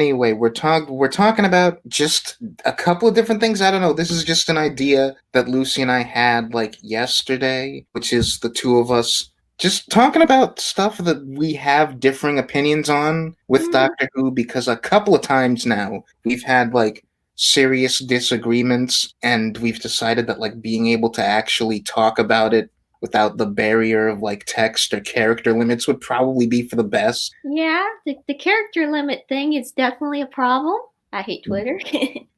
anyway, we're talking about just a couple of different things. I don't know. This is just an idea that Lucy and I had like yesterday, which is the two of us just talking about stuff that we have differing opinions on with Mhm. Doctor Who, because a couple of times now we've had like serious disagreements, and we've decided that like being able to actually talk about it without the barrier of like text or character limits would probably be for the best. Yeah, the character limit thing is definitely a problem. I hate Twitter.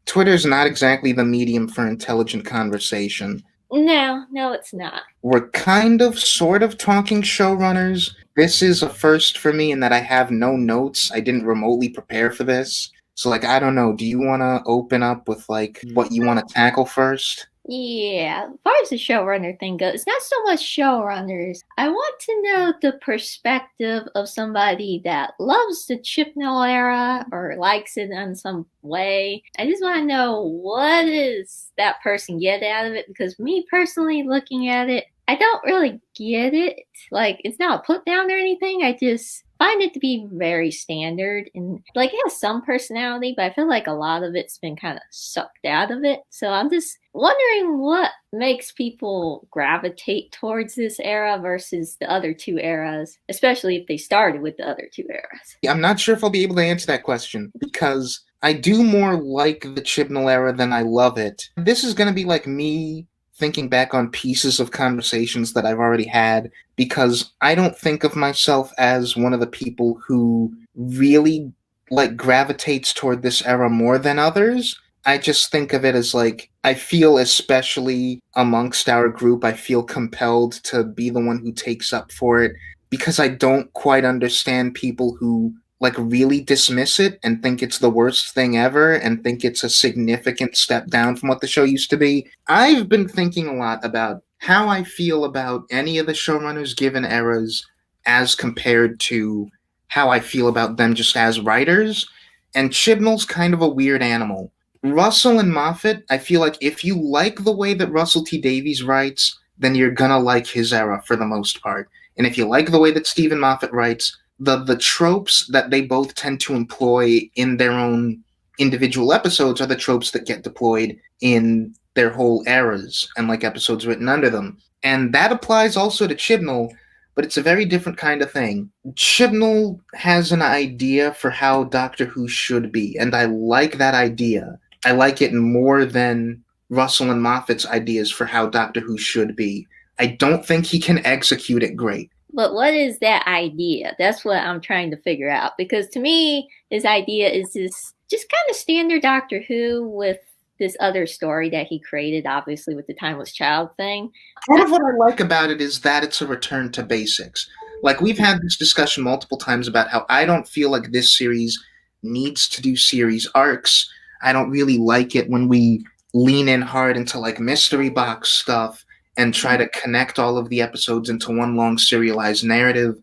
Twitter's not exactly the medium for intelligent conversation. No, no, it's not. We're kind of, sort of talking showrunners. This is a first for me in that I have no notes. I didn't remotely prepare for this. So, like, I don't know. Do you want to open up with, like, what you want to tackle first? Yeah, as far as the showrunner thing goes, it's not so much showrunners. I want to know the perspective of somebody that loves the Chibnall era or likes it in some way. I just want to know what does that person get out of it, because me personally looking at it, I don't really get it. Like, it's not a put down or anything. I just find it to be very standard and like it has some personality, but I feel like a lot of it's been kind of sucked out of it. So I'm just wondering what makes people gravitate towards this era versus the other two eras, especially if they started with the other two eras. I'm not sure if I'll be able to answer that question because I do more like the Chibnall era than I love it. This is going to be like me thinking back on pieces of conversations that I've already had, because I don't think of myself as one of the people who really like gravitates toward this era more than others. I just think of it as like, I feel, especially amongst our group, I feel compelled to be the one who takes up for it, because I don't quite understand people who like really dismiss it and think it's the worst thing ever and think it's a significant step down from what the show used to be. I've been thinking a lot about how I feel about any of the showrunners given eras as compared to how I feel about them just as writers. And Chibnall's kind of a weird animal. Russell and Moffat, I feel like if you like the way that Russell T Davies writes, then you're gonna like his era for the most part. And if you like the way that Stephen Moffat writes, the tropes that they both tend to employ in their own individual episodes are the tropes that get deployed in their whole eras and like episodes written under them. And that applies also to Chibnall, but it's a very different kind of thing. Chibnall has an idea for how Doctor Who should be, and I like that idea. I like it more than Russell and Moffat's ideas for how Doctor Who should be. I don't think he can execute it great. But what is that idea? That's what I'm trying to figure out. Because to me, his idea is this just kind of standard Doctor Who with this other story that he created, obviously, with the Timeless Child thing. Part of what I like about it is that it's a return to basics. Like, we've had this discussion multiple times about how I don't feel like this series needs to do series arcs. I don't really like it when we lean in hard into like mystery box stuff and try to connect all of the episodes into one long serialized narrative.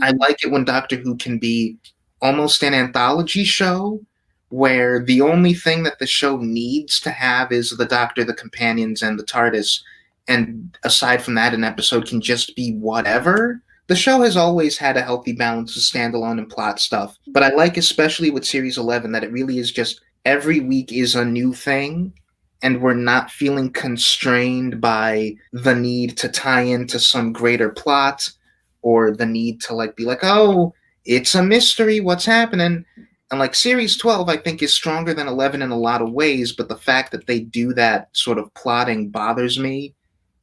I like it when Doctor Who can be almost an anthology show where the only thing that the show needs to have is the Doctor, the companions, and the TARDIS. And aside from that, an episode can just be whatever. The show has always had a healthy balance of standalone and plot stuff, but I like, especially with Series 11, that it really is just every week is a new thing, and we're not feeling constrained by the need to tie into some greater plot or the need to like be like, oh, it's a mystery, what's happening? And like Series 12, I think, is stronger than 11 in a lot of ways, but the fact that they do that sort of plotting bothers me.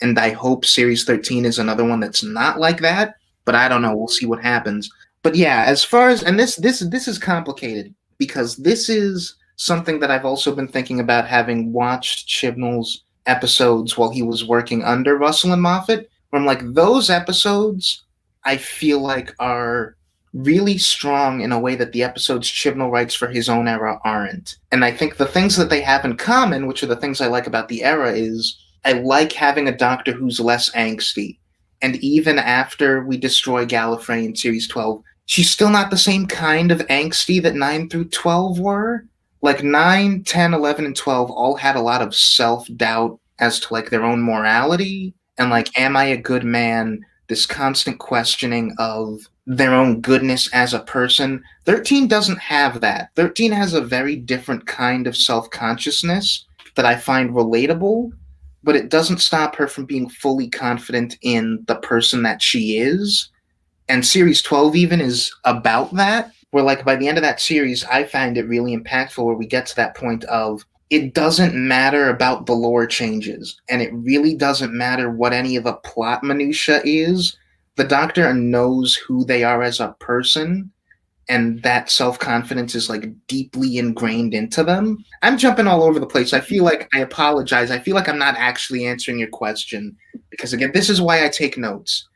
And I hope Series 13 is another one that's not like that, but I don't know. We'll see what happens. But yeah, as far as, and this is complicated because this is something that I've also been thinking about, having watched Chibnall's episodes while he was working under Russell and Moffat. Where I'm like, those episodes I feel like are really strong in a way that the episodes Chibnall writes for his own era aren't. And I think the things that they have in common, which are the things I like about the era, is I like having a Doctor who's less angsty. And even after we destroy Gallifrey in Series 12, she's still not the same kind of angsty that 9 through 12 were. Like 9, 10, 11, and 12 all had a lot of self-doubt as to like their own morality and like, am I a good man? this constant questioning of their own goodness as a person. 13 doesn't have that. 13 has a very different kind of self-consciousness that I find relatable, but it doesn't stop her from being fully confident in the person that she is. And series 12 even is about that, where like by the end of that series, I find it really impactful where we get to that point of it doesn't matter about the lore changes, and it really doesn't matter what any of the plot minutia is. The Doctor knows who they are as a person, and that self-confidence is like deeply ingrained into them. I'm jumping all over the place. I feel like I apologize. I feel like I'm not actually answering your question because again, this is why I take notes.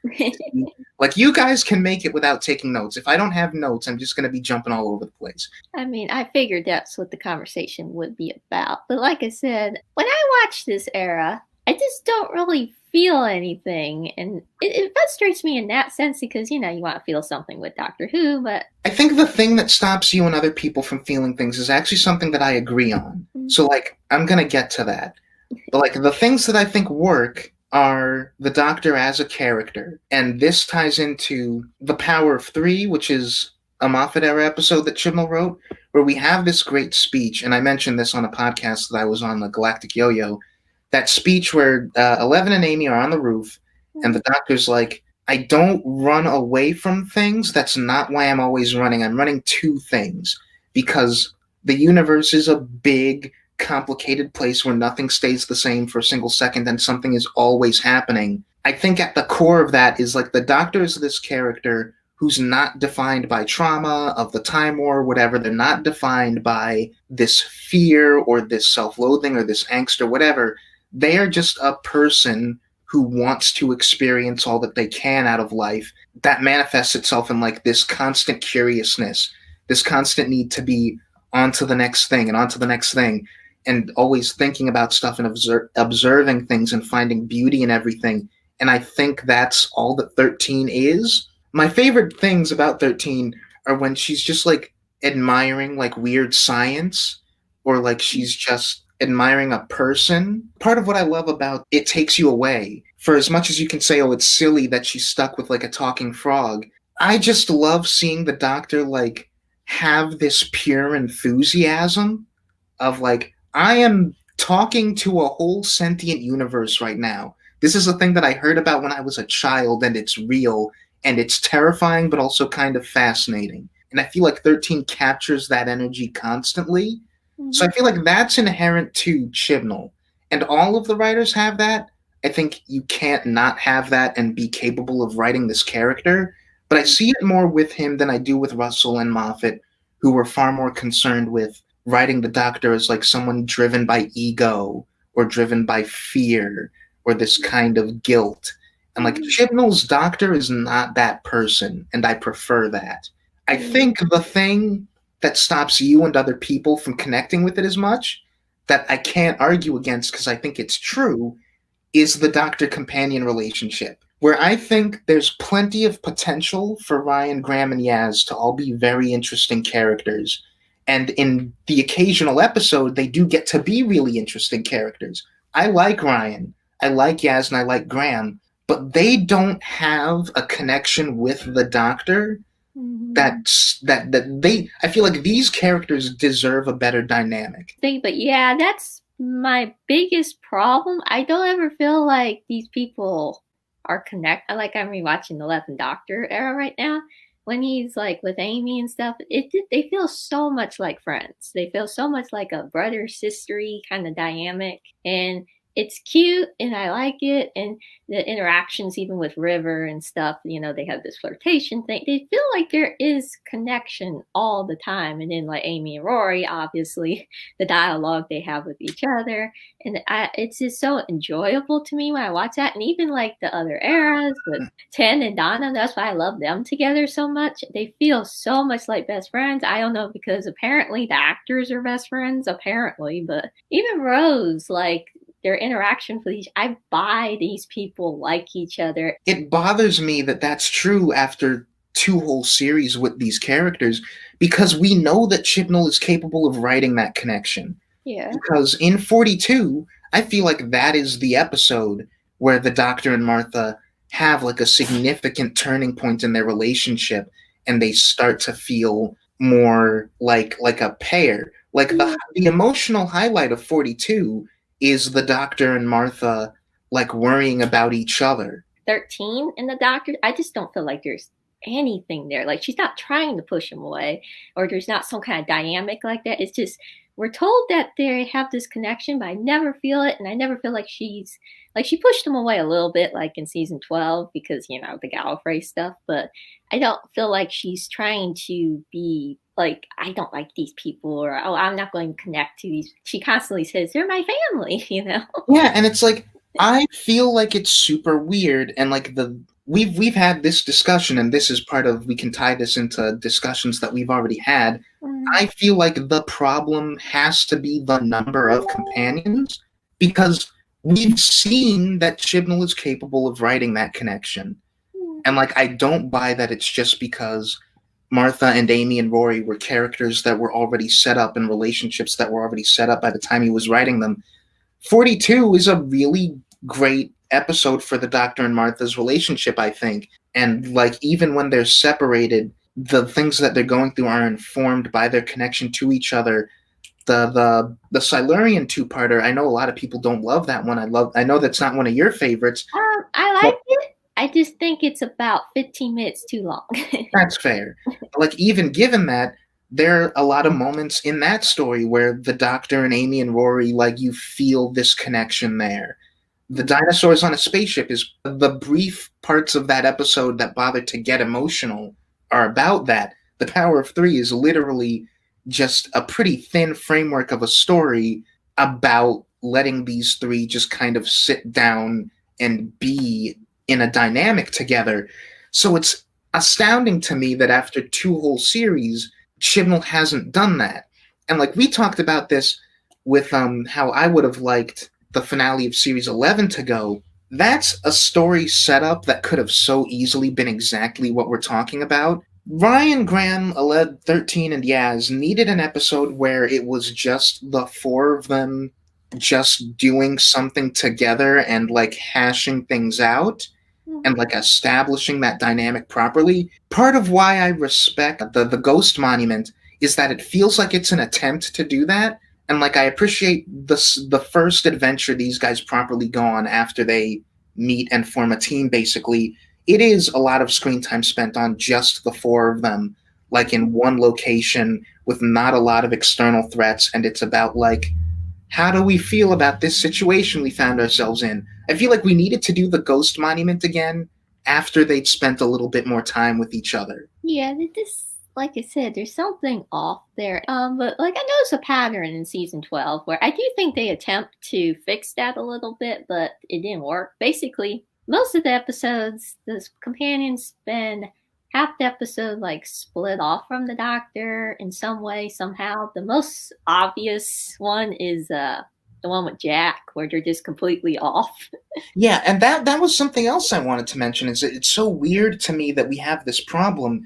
Like you guys can make it without taking notes. If I don't have notes, I'm just going to be jumping all over the place. I mean, I figured that's what the conversation would be about. But like I said, when I watch this era, I just don't really feel anything. And it frustrates me in that sense because, you want to feel something with Doctor Who, but... I think the thing that stops you and other people from feeling things is actually something that I agree on. So, like, I'm going to get to that. But, like, the things that I think work are the Doctor as a character. And this ties into The Power of Three, which is a Moffat era episode that Chibnall wrote, where we have this great speech, and I mentioned this on a podcast that I was on, the Galactic Yo-Yo, that speech where 11 and Amy are on the roof, and the Doctor's like, I don't run away from things. That's not why I'm always running. I'm running to things because the universe is a big, complicated place where nothing stays the same for a single second and something is always happening. I think at the core of that is like the Doctor is this character who's not defined by trauma of the Time War, whatever. They're not defined by this fear or this self-loathing or this angst or whatever. They are just a person who wants to experience all that they can out of life. That manifests itself in like this constant curiousness, this constant need to be on to the next thing and on to the next thing, and always thinking about stuff and observing things and finding beauty in everything. And I think that's all that 13 is. My favorite things about 13 are when she's just like admiring like weird science, or like she's just admiring a person. Part of what I love about It Takes You Away, for as much as you can say, oh, it's silly that she's stuck with like a talking frog, I just love seeing the Doctor like have this pure enthusiasm of like, I am talking to a whole sentient universe right now. This is a thing that I heard about when I was a child, and it's real, and it's terrifying, but also kind of fascinating. And I feel like 13 captures that energy constantly. So I feel like that's inherent to Chibnall. And all of the writers have that. I think you can't not have that and be capable of writing this character. But I see it more with him than I do with Russell and Moffat, who were far more concerned with writing the Doctor as like someone driven by ego or driven by fear or this kind of guilt. And like Chibnall's Doctor is not that person, and I prefer that. I think the thing that stops you and other people from connecting with it as much, that I can't argue against because I think it's true, is the Doctor-companion relationship, where I think there's plenty of potential for Ryan, Graham, and Yaz to all be very interesting characters. And in the occasional episode, they do get to be really interesting characters. I like Ryan, I like Yaz, and I like Graham, but they don't have a connection with the Doctor that they, I feel like these characters deserve a better dynamic. But yeah, that's my biggest problem. I don't ever feel like these people are connected. Like I'm rewatching the 11th Doctor era right now. When he's like with Amy and stuff, they feel so much like friends. They feel so much like a brother sistery kind of dynamic, and it's cute and I like it. And the interactions, even with River and stuff, they have this flirtation thing. They feel like there is connection all the time. And then like Amy and Rory, obviously, the dialogue they have with each other. And it's just so enjoyable to me when I watch that. And even like the other eras with Ten and Donna, that's why I love them together so much. They feel so much like best friends. I don't know, because apparently the actors are best friends, apparently. But even Rose, like, their interaction with I buy these people like each other. It bothers me that that's true after 2 whole series with these characters, because we know that Chibnall is capable of writing that connection. Yeah. Because in 42, I feel like that is the episode where the Doctor and Martha have like a significant turning point in their relationship and they start to feel more like a pair. Like the emotional highlight of 42 is the Doctor and Martha like worrying about each other. 13 and the Doctor, I just don't feel like there's anything there. Like she's not trying to push him away, or there's not some kind of dynamic like that. It's just we're told that they have this connection, but I never feel it, and I never feel like she pushed him away a little bit, like in season 12, because the Gallifrey stuff. But I don't feel like she's trying to be like, I don't like these people, or oh, I'm not going to connect to these. She constantly says they're my family, Yeah, and it's like I feel like it's super weird, and like we've had this discussion, and this is part of we can tie this into discussions that we've already had. I feel like the problem has to be the number of companions because we've seen that Chibnall is capable of writing that connection. And like I don't buy that it's just because Martha and Amy and Rory were characters that were already set up and relationships that were already set up by the time he was writing them. 42 is a really great episode for the Doctor and Martha's relationship, I think. And like even when they're separated, the things that they're going through are informed by their connection to each other. The Silurian two-parter, I know a lot of people don't love that one. I know that's not one of your favorites. I like it. I just think it's about 15 minutes too long. That's fair. Like even given that, there are a lot of moments in that story where the Doctor and Amy and Rory, like you feel this connection there. The dinosaurs on a spaceship is the brief parts of that episode that bother to get emotional are about that. The Power of Three is literally just a pretty thin framework of a story about letting these three just kind of sit down and be in a dynamic together. So it's astounding to me that after 2 whole series, Chibnall hasn't done that. And like we talked about this with how I would have liked the finale of series 11 to go. That's a story setup that could have so easily been exactly what we're talking about. Ryan, Graham, Aled, 13, and Yaz needed an episode where it was just the 4 of them just doing something together and like hashing things out and like establishing that dynamic properly. Part of why I respect the Ghost Monument is that it feels like it's an attempt to do that. And like I appreciate the first adventure these guys properly go on after they meet and form a team, basically. It is a lot of screen time spent on just the 4 of them, like in one location with not a lot of external threats. And it's about like, how do we feel about this situation we found ourselves in? I feel like we needed to do the Ghost Monument again after they'd spent a little bit more time with each other. Yeah, this, like I said, there's something off there. But like I noticed a pattern in season 12 where I do think they attempt to fix that a little bit, but it didn't work. Basically, most of the episodes, the companions spend half the episode like split off from the Doctor in some way, somehow. The most obvious one is the one with Jack, where they're just completely off. Yeah, and that was something else I wanted to mention. Is it's so weird to me that we have this problem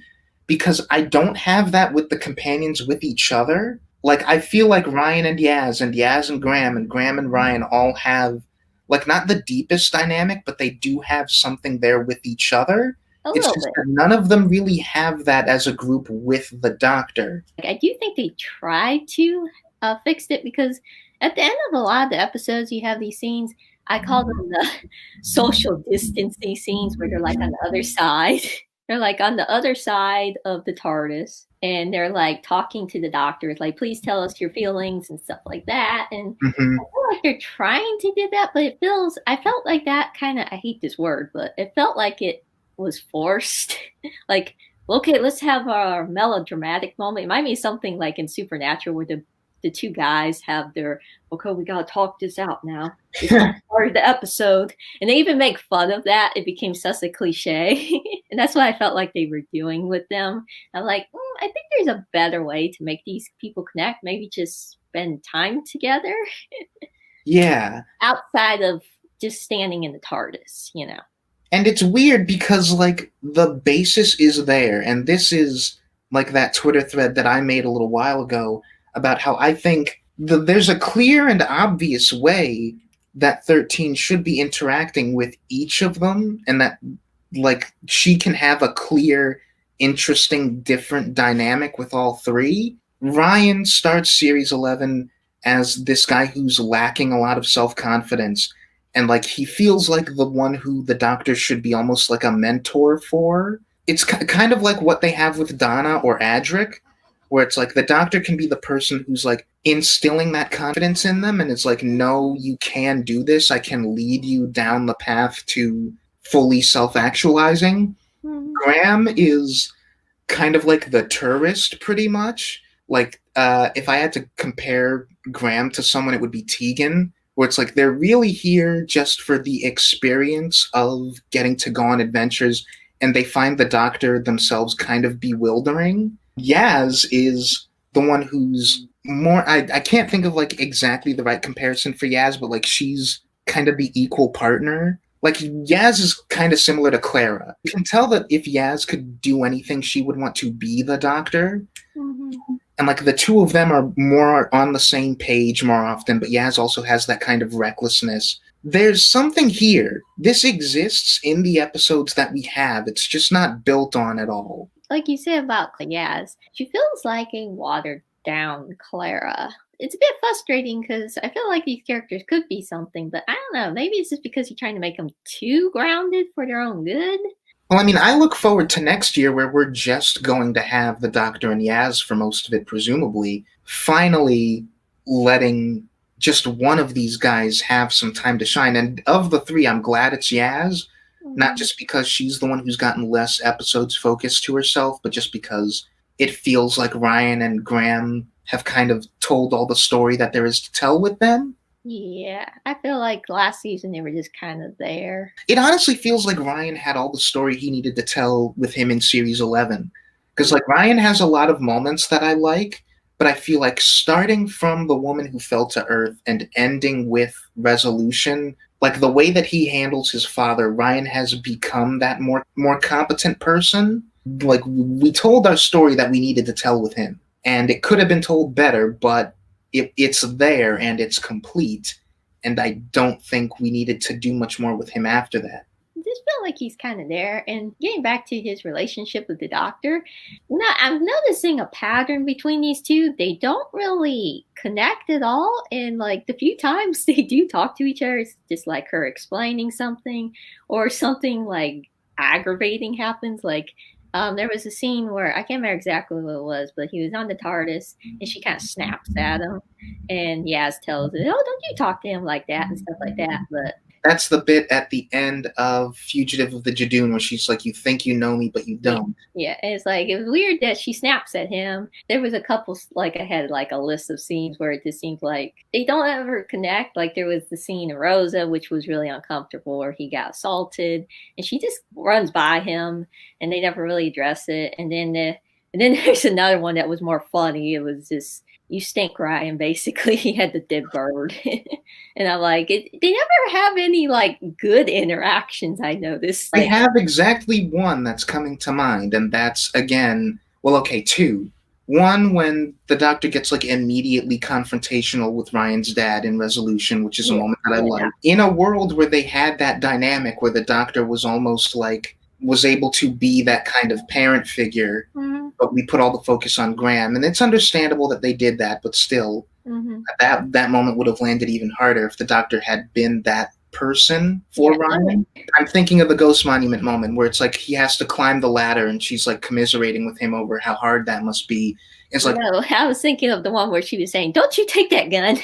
because I don't have that with the companions with each other. Like I feel like Ryan and Yaz and Graham and Ryan all have like not the deepest dynamic, but they do have something there with each other. It's just that none of them really have that as a group with the Doctor. I do think they tried to fix it because at the end of a lot of the episodes, you have these scenes. I call them the social distancing scenes where they're like on the other side. They're like on the other side of the TARDIS, and they're like talking to the Doctor, like, please tell us your feelings and stuff like that. And I feel like they're trying to do that, but I felt like that kind of, I hate this word, but it felt like it was forced. Like, okay, let's have our melodramatic moment. It might be something like in Supernatural where the 2 guys have their, okay, we gotta talk this out now. It's part of the episode. And they even make fun of that. It became such a cliche. And that's what I felt like they were doing with them. I'm like, I think there's a better way to make these people connect. Maybe just spend time together. Yeah. Outside of just standing in the TARDIS, And it's weird because, like, the basis is there. And this is, like, that Twitter thread that I made a little while ago about how I think there's a clear and obvious way that 13 should be interacting with each of them, and that like she can have a clear, interesting, different dynamic with all three. Ryan starts series 11 as this guy who's lacking a lot of self-confidence, and like he feels like the one who the Doctor should be almost like a mentor for. It's kind of like what they have with Donna or Adric, where it's like the Doctor can be the person who's like instilling that confidence in them, and it's like, no, you can do this. I can lead you down the path to fully self-actualizing. Graham is kind of like the tourist, pretty much. Like, if I had to compare Graham to someone, it would be Tegan, where it's like they're really here just for the experience of getting to go on adventures, and they find the Doctor themselves kind of bewildering. Yaz is the one who's more. I can't think of like exactly the right comparison for Yaz, but like she's kind of the equal partner. Like Yaz is kind of similar to Clara. You can tell that if Yaz could do anything, she would want to be the Doctor. And like the two of them are more on the same page more often, but Yaz also has that kind of recklessness. There's something here. This exists in the episodes that we have. It's just not built on at all. Like you said about Yaz, she feels like a watered down Clara. It's a bit frustrating because I feel like these characters could be something, but I don't know. Maybe it's just because you're trying to make them too grounded for their own good. Well, I mean, I look forward to next year where we're just going to have the Doctor and Yaz for most of it, presumably, finally letting just one of these guys have some time to shine. And of the three, I'm glad it's Yaz, not just because she's the one who's gotten less episodes focused to herself, but just because it feels like Ryan and Graham have kind of told all the story that there is to tell with them. Yeah, I feel like last season they were just kind of there. It honestly feels like Ryan had all the story he needed to tell with him in Series 11. Because, like, Ryan has a lot of moments that I like, but I feel like starting from The Woman Who Fell to Earth and ending with Resolution, like, the way that he handles his father, Ryan has become that more competent person. Like, we told our story that we needed to tell with him, and it could have been told better, but it's there and it's complete, and I don't think we needed to do much more with him after that. I just feel like he's kind of there. And getting back to his relationship with the Doctor, now I'm noticing a pattern between these two. They don't really connect at all, and like the few times they do talk to each other, it's just like her explaining something or something like aggravating happens. Like there was a scene where I can't remember exactly what it was, but he was on the TARDIS and she kind of snaps at him, and Yaz tells her, "Oh, don't you talk to him like that," and stuff like that. But that's the bit at the end of Fugitive of the Jadoon where she's like, you think you know me, but you don't. Yeah, and it's like, it was weird that she snaps at him. There was a couple, like, I had like a list of scenes where it just seemed like they don't ever connect. Like, there was the scene in Rosa, which was really uncomfortable, where he got assaulted, and she just runs by him, and they never really address it. And then there's another one that was more funny. It was just, you stink, Ryan, basically. He had the dead bird. And I'm like, they never have any like good interactions, I noticed. They have exactly one that's coming to mind, and that's, again, well, okay, two. One, when the Doctor gets like immediately confrontational with Ryan's dad in Resolution, which is a moment that I like. In a world where they had that dynamic where the Doctor was almost like, was able to be that kind of parent figure, but we put all the focus on Graham. And it's understandable that they did that, but still, that moment would have landed even harder if the Doctor had been that person for Ryan. I'm thinking of the Ghost Monument moment where it's like he has to climb the ladder and she's like commiserating with him over how hard that must be. It's like, no, I was thinking of the one where she was saying, "Don't you take that gun."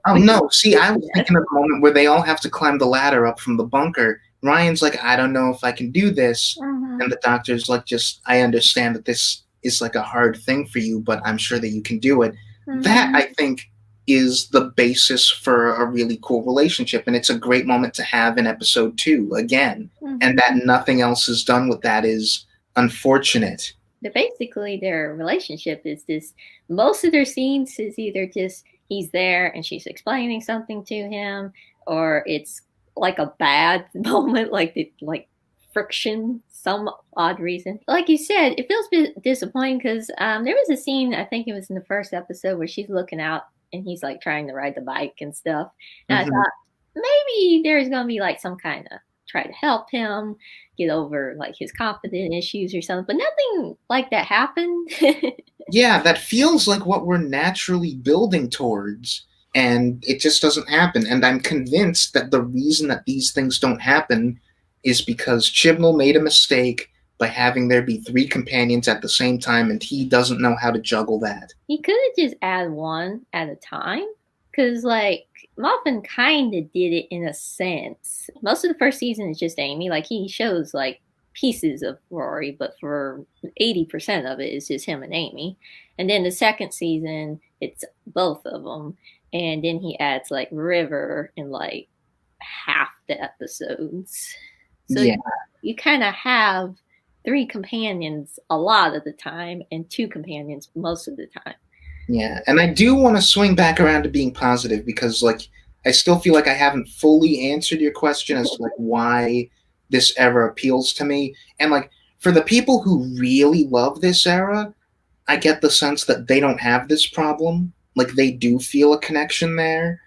Oh no, see, I was thinking of the moment where they all have to climb the ladder up from the bunker. Ryan's like, I don't know if I can do this. And the Doctor's like, just, I understand that this is like a hard thing for you, but I'm sure that you can do it. That, I think, is the basis for a really cool relationship, and it's a great moment to have in episode 2 again. And that nothing else is done with that is unfortunate. Basically, their relationship is this, most of their scenes is either just he's there and she's explaining something to him, or it's like a bad moment, like friction, some odd reason. Like you said, it feels a bit disappointing because there was a scene, I think it was in the first episode, where she's looking out and he's like trying to ride the bike and stuff. And I thought, maybe there's gonna be like some kind of try to help him get over like his confidence issues or something, but nothing like that happened. Yeah, that feels like what we're naturally building towards, and it just doesn't happen. And I'm convinced that the reason that these things don't happen is because Chibnall made a mistake by having there be three companions at the same time, and he doesn't know how to juggle that. He could have just added one at a time, because like Moffat kind of did it in a sense. Most of the first season is just Amy. Like he shows like pieces of Rory, but for 80% of it is just him and Amy. And then the second season, it's both of them. And then he adds like River in like half the episodes. So Yeah, you kind of have three companions a lot of the time and two companions most of the time. yeah. And I do want to swing back around to being positive because, like, I still feel like I haven't fully answered your question as to like why this era appeals to me. And like for the people who really love this era, I get the sense that they don't have this problem. Like they do feel a connection there.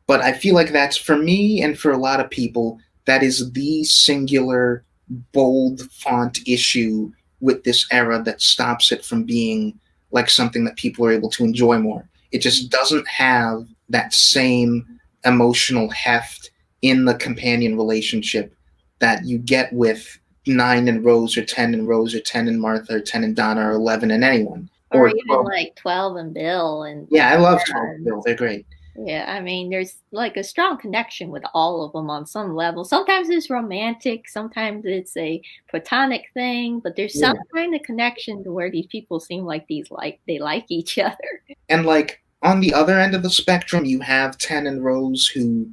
But I feel like that's for me and for a lot of people, that is the singular bold font issue with this era that stops it from being like something that people are able to enjoy more. It just doesn't have that same emotional heft in the companion relationship that you get with 9 and Rose or 10 and Rose or 10 and Martha or 10 and Donna or 11 and anyone. Or Or even 12. like 12 and Bill and Yeah, I love 12 and Bill. They're great. yeah, I mean, there's like a strong connection with all of them on some level. Sometimes it's romantic, sometimes it's a platonic thing, but there's some kind of connection to where these people seem like they like each other. And like on the other end of the spectrum, you have 10 and Rose who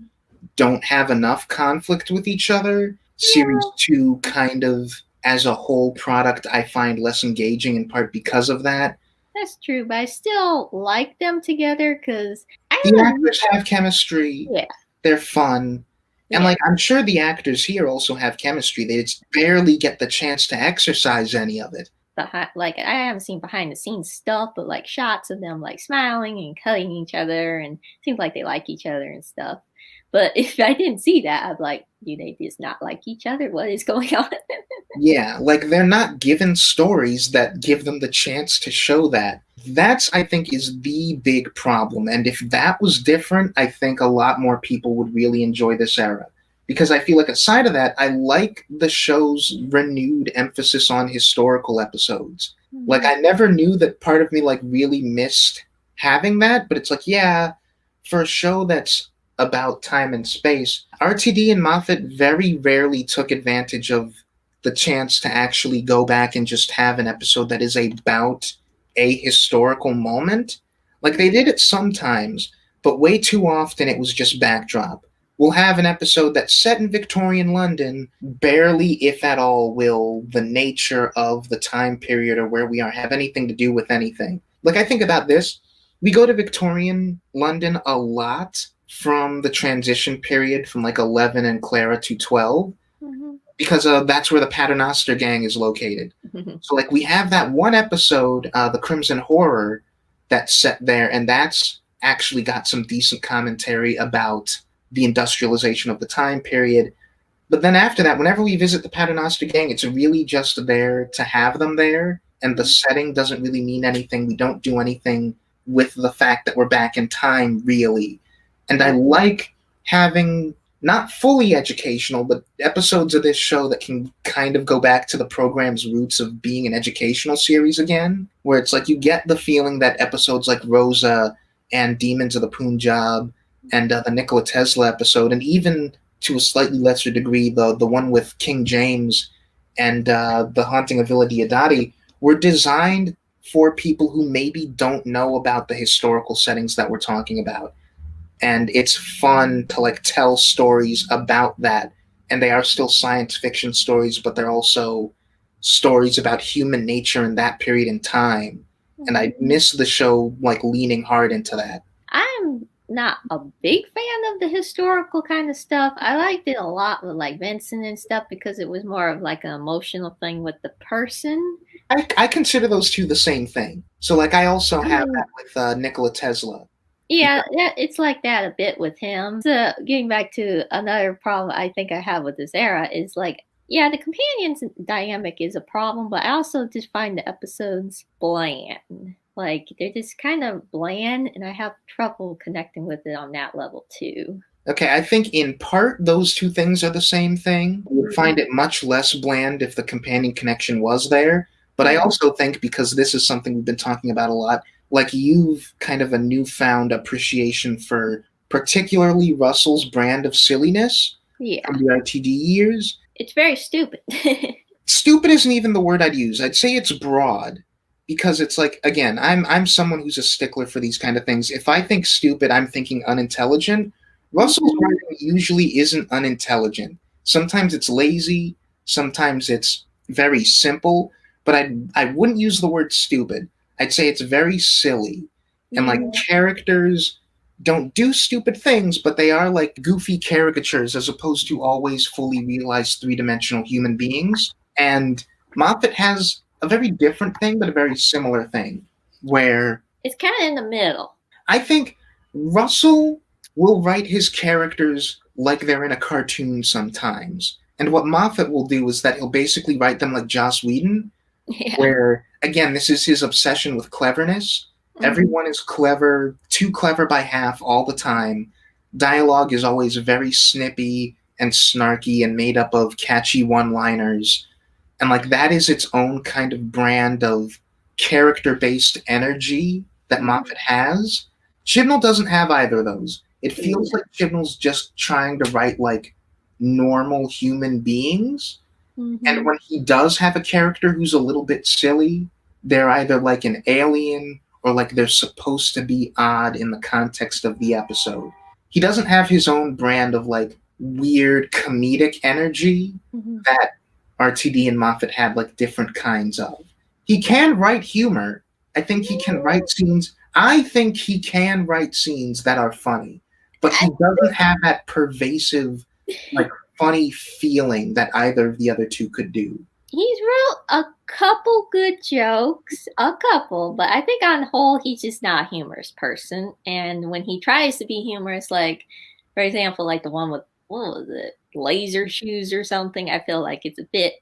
don't have enough conflict with each other. Series 2 kind of as a whole product I find less engaging in part because of that. That's true, but I still like them together because the actors have chemistry. Yeah. They're fun. And like I'm sure the actors here also have chemistry. They just barely get the chance to exercise any of it. Like I haven't seen behind the scenes stuff, but like shots of them like smiling and cutting each other, and it seems like they like each other and stuff. But if I didn't see that, I'd be like, do they just not like each other? What is going on? Yeah, like they're not given stories that give them the chance to show that. That's, I think, is the big problem. And if that was different, I think a lot more people would really enjoy this era. Because I feel like aside of that, I like the show's renewed emphasis on historical episodes. Mm-hmm. Like I never knew that part of me like really missed having that, but it's like, yeah, for a show that's about time and space, RTD and Moffat very rarely took advantage of the chance to actually go back and just have an episode that is about a historical moment. Like they did it sometimes, but way too often it was just backdrop. We'll have an episode that's set in Victorian London. Barely, if at all, will the nature of the time period or where we are have anything to do with anything. Like I think about this. We go to Victorian London a lot from the transition period from like 11 and Clara to 12. Mm-hmm. Because that's where the Paternoster gang is located. Mm-hmm. So like we have that one episode, The Crimson Horror, that's set there, and that's actually got some decent commentary about the industrialization of the time period. But then after that, whenever we visit the Paternoster gang, it's really just there to have them there, and the setting doesn't really mean anything. We don't do anything with the fact that we're back in time, really. And I like having not fully educational, but episodes of this show that can kind of go back to the program's roots of being an educational series again, where it's like you get the feeling that episodes like Rosa and Demons of the Punjab and the Nikola Tesla episode, and even to a slightly lesser degree, the one with King James and The Haunting of Villa Diodati, were designed for people who maybe don't know about the historical settings that we're talking about. And it's fun to like tell stories about that. And they are still science fiction stories, but they're also stories about human nature in that period in time. And I miss the show like leaning hard into that. I'm not a big fan of the historical kind of stuff. I liked it a lot with like Vincent and stuff because it was more of like an emotional thing with the person. I consider those two the same thing. So like I also have that with Nikola Tesla. Yeah, yeah, it's like that a bit with him. So getting back to another problem I think I have with this era is like, yeah, the companions dynamic is a problem, but I also just find the episodes bland. Like they're just kind of bland, and I have trouble connecting with it on that level too. Okay, I think in part those two things are the same thing. I would find it much less bland if the companion connection was there. But I Yeah, also think, because this is something we've been talking about a lot, like you've kind of a newfound appreciation for particularly Russell's brand of silliness yeah, from the RTD years. it's very stupid. Stupid isn't even the word I'd use. I'd say it's broad, because it's like, again, I'm someone who's a stickler for these kind of things. If I think stupid, I'm thinking unintelligent. Russell's Mhm. writing usually isn't unintelligent. Sometimes it's lazy, sometimes it's very simple, but I wouldn't use the word stupid. I'd say it's very silly. And like Yeah. characters don't do stupid things, but they are like goofy caricatures as opposed to always fully realized three-dimensional human beings. And Moffat has a very different thing, but a very similar thing, where It's kind of in the middle. I think Russell will write his characters like they're in a cartoon sometimes. And what Moffat will do is that he'll basically write them like Joss Whedon, Yeah. where, again, this is his obsession with cleverness. Mhm. Everyone is clever, too clever by half all the time. Dialogue is always very snippy and snarky and made up of catchy one liners, and like that is its own kind of brand of character based energy that Mhm. Moffat has. Chibnall doesn't have either of those. It feels Yeah. like Chibnall's just trying to write like normal human beings, and Mhm. when he does have a character who's a little bit silly, they're either like an alien or like they're supposed to be odd in the context of the episode. He doesn't have his own brand of like weird comedic energy Mhm. that RTD and Moffat had like different kinds of. He can write humor. I think he can write scenes. I think he can write scenes that are funny, but he doesn't have that pervasive, like funny feeling that either of the other two could do. He's wrote a couple good jokes, a couple, but I think on the whole he's just not a humorous person. And when he tries to be humorous, like for example, like the one with what was it, laser shoes or something, I feel like it's a bit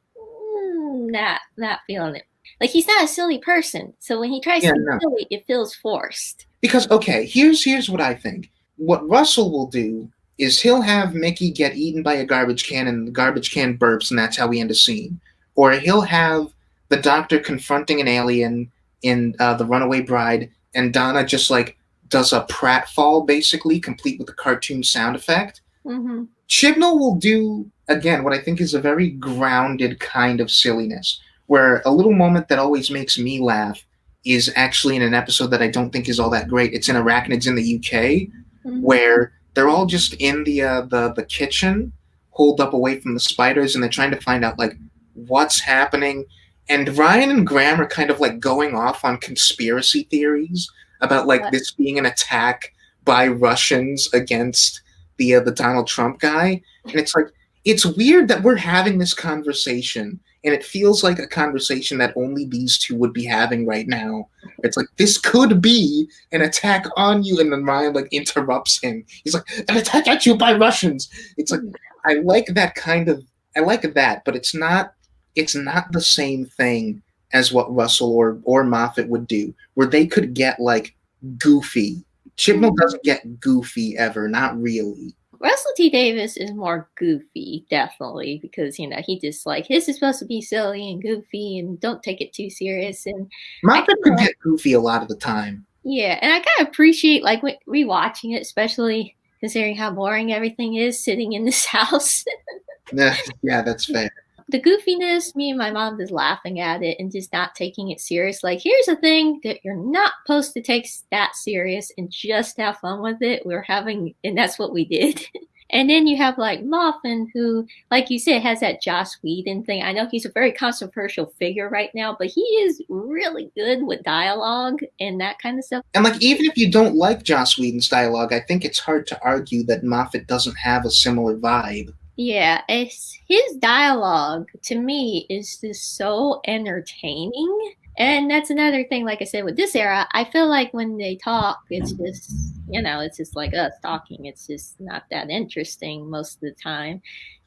not feeling it. Like he's not a silly person, so when he tries Yeah, to be no. silly, it feels forced. Because okay, here's what I think. What Russell will do is he'll have Mickey get eaten by a garbage can and the garbage can burps and that's how we end a scene. Or he'll have the doctor confronting an alien in The Runaway Bride, and Donna just like does a pratfall basically, complete with a cartoon sound effect. Mm-hmm. Chibnall will do, again, what I think is a very grounded kind of silliness, where a little moment that always makes me laugh is actually in an episode that I don't think is all that great. It's in Arachnids in the UK, Mm-hmm. where they're all just in the kitchen, holed up away from the spiders, and they're trying to find out like what's happening. And Ryan and Graham are kind of like going off on conspiracy theories about like But this being an attack by Russians against the Donald Trump guy, and it's like it's weird that we're having this conversation, and it feels like a conversation that only these two would be having right now. It's like this could be an attack on you, and then Ryan like interrupts him. He's like, "An attack at you by Russians." It's like I like that kind of I like that, but it's not the same thing as what Russell or Moffat would do, where they could get like goofy. Chibnall doesn't get goofy ever, not really. Russell T Davis is more goofy, definitely, because he just like his is supposed to be silly and goofy and don't take it too serious. And I Moffat kind of could like, get goofy a lot of the time. yeah, and I kind of appreciate like rewatching it, especially considering how boring everything is sitting in this house. Yeah, that's fair. The goofiness, me and my mom just laughing at it and just not taking it serious. Like, here's a thing that you're not supposed to take that serious and just have fun with it. We're having, and that's what we did. And then you have like Moffin, who, like you said, has that Joss Whedon thing. I know he's a very controversial figure right now, but he is really good with dialogue and that kind of stuff. And like, even if you don't like Joss Whedon's dialogue, I think it's hard to argue that Moffat doesn't have a similar vibe. Yeah, it's his dialogue to me is just so entertaining. And that's another thing, like I said, with this era, I feel like when they talk, it's just, it's just like us talking. It's just not that interesting most of the time.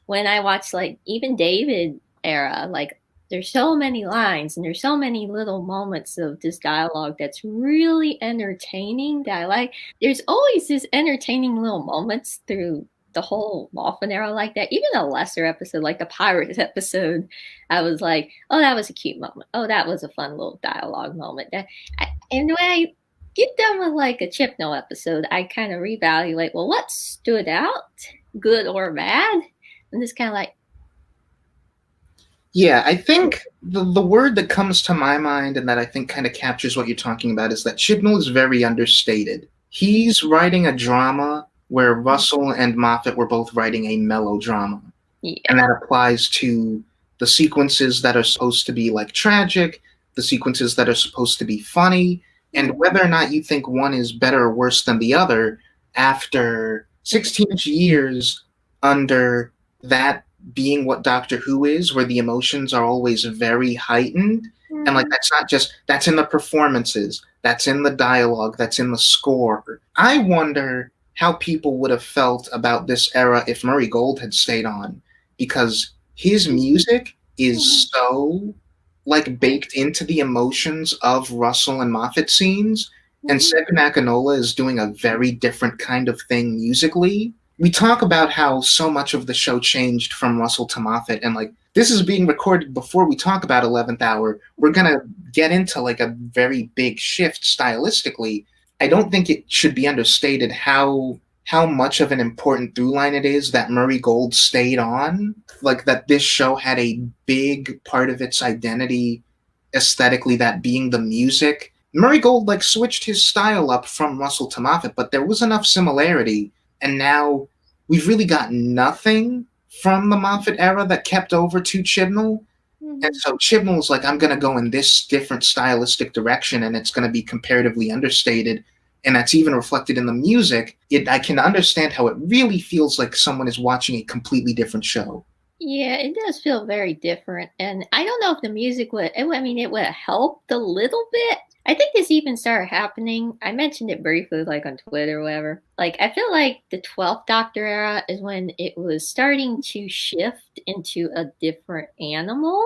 When I watch, like, even David era, like, there's so many lines and there's so many little moments of this dialogue that's really entertaining that I like. There's always this entertaining little moments through the whole Moffat era like that. Even a lesser episode, like the Pirates episode, I was like, oh, that was a cute moment. Oh, that was a fun little dialogue moment. And when I get done with like a Chibnall episode, I kind of reevaluate, well, what stood out, good or bad? And just kind of like, Yeah, I think the word that comes to my mind and that I think kind of captures what you're talking about is that Chibnall is very understated. He's writing a drama where Russell and Moffat were both writing a melodrama. yeah. And that applies to the sequences that are supposed to be like tragic, the sequences that are supposed to be funny, and whether or not you think one is better or worse than the other after 16 years under that being what Doctor Who is, where the emotions are always very heightened. And like that's not just that's in the performances, that's in the dialogue, that's in the score. I wonder how people would have felt about this era if Murray Gold had stayed on, because his music is so like baked into the emotions of Russell and Moffat scenes, and Segun Akinola is doing a very different kind of thing musically. We talk about how so much of the show changed from Russell to Moffat, and like this is being recorded before we talk about 11th Hour. We're gonna get into like a very big shift stylistically. I don't think it should be understated how much of an important through line it is that Murray Gold stayed on. Like that this show had a big part of its identity aesthetically, that being the music. Murray Gold like switched his style up from Russell to Moffat, but there was enough similarity, and now we've really got nothing from the Moffat era that kept over to Chibnall. And so Chibnall's like, I'm going to go in this different stylistic direction, and it's going to be comparatively understated. And that's even reflected in the music. I can understand how it really feels like someone is watching a completely different show. Yeah, it does feel very different. And I don't know if the music would, it would have helped a little bit. I think this even started happening. I mentioned it briefly, like on Twitter or whatever. Like, I feel like the 12th Doctor era is when it was starting to shift into a different animal.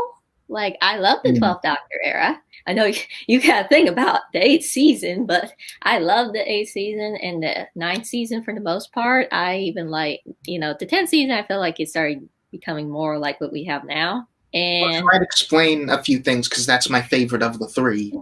Like, I love the 12th Doctor era. I know you gotta think about the 8th season, but I love the 8th season and the 9th season for the most part. I even like, the 10th season, I feel like it started becoming more like what we have now. And I'd explain a few things because that's my favorite of the three.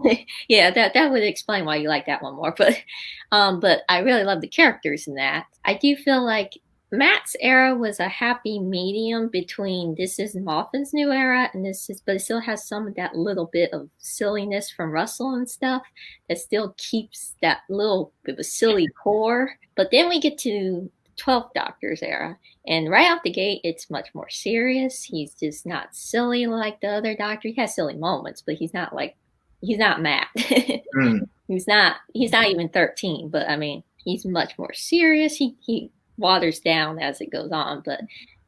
Yeah, that would explain why you like that one more. But I really love the characters in that. I do feel like Matt's era was a happy medium between this is Moffin's new era and but it still has some of that little bit of silliness from Russell and stuff that still keeps that little bit of a silly core. But then we get to 12th Doctor's era, and right off the gate, it's much more serious. He's just not silly like the other Doctor. He has silly moments, but he's not Matt. He's not even 13, but I mean, he's much more serious. He waters down as it goes on, but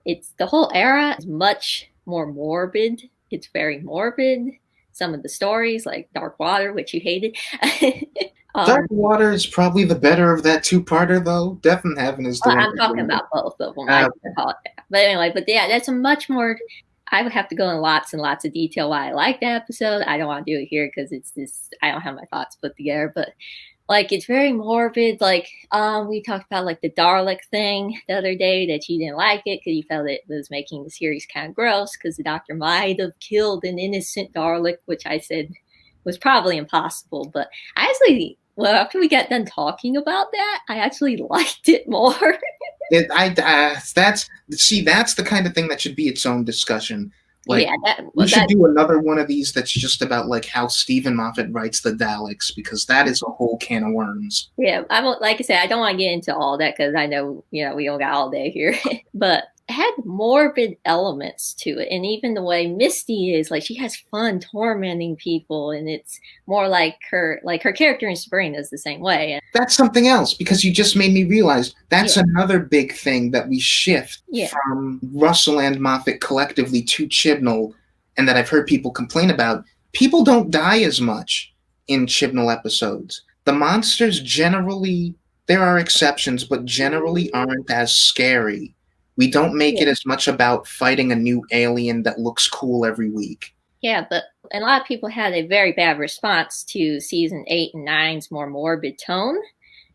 it's the whole era is much more morbid. It's very morbid. Some of the stories, like Dark Water, which you hated. Dark Water is probably the better of that two-parter, though. Death in Heaven is the one. I'm talking about both of them. I call it that. But anyway, yeah, that's a much more. I would have to go in lots and lots of detail why I like that episode. I don't want to do it here because it's just I don't have my thoughts put together. But like it's very morbid. Like we talked about like the Dalek thing the other day that you didn't like it because you felt it was making the series kind of gross because the Doctor might have killed an innocent Dalek, which I said was probably impossible. But I actually. Well, after we got done talking about that, I actually liked it more. That's the kind of thing that should be its own discussion. Like, yeah, we should do another one of these that's just about like how Stephen Moffat writes the Daleks, because that is a whole can of worms. Yeah, like I said, I don't want to get into all that because I know we don't got all day here, but it had morbid elements to it, and even the way Misty is, like she has fun tormenting people, and it's more like her character in Sabrina is the same way. And that's something else, because you just made me realize that's another big thing that we shift from Russell and Moffat collectively to Chibnall, and that I've heard people complain about. people don't die as much in Chibnall episodes. The monsters generally, there are exceptions, but generally aren't as scary. We don't make it as much about fighting a new alien that looks cool every week. Yeah, but a lot of people had a very bad response to season 8 and nine's more morbid tone.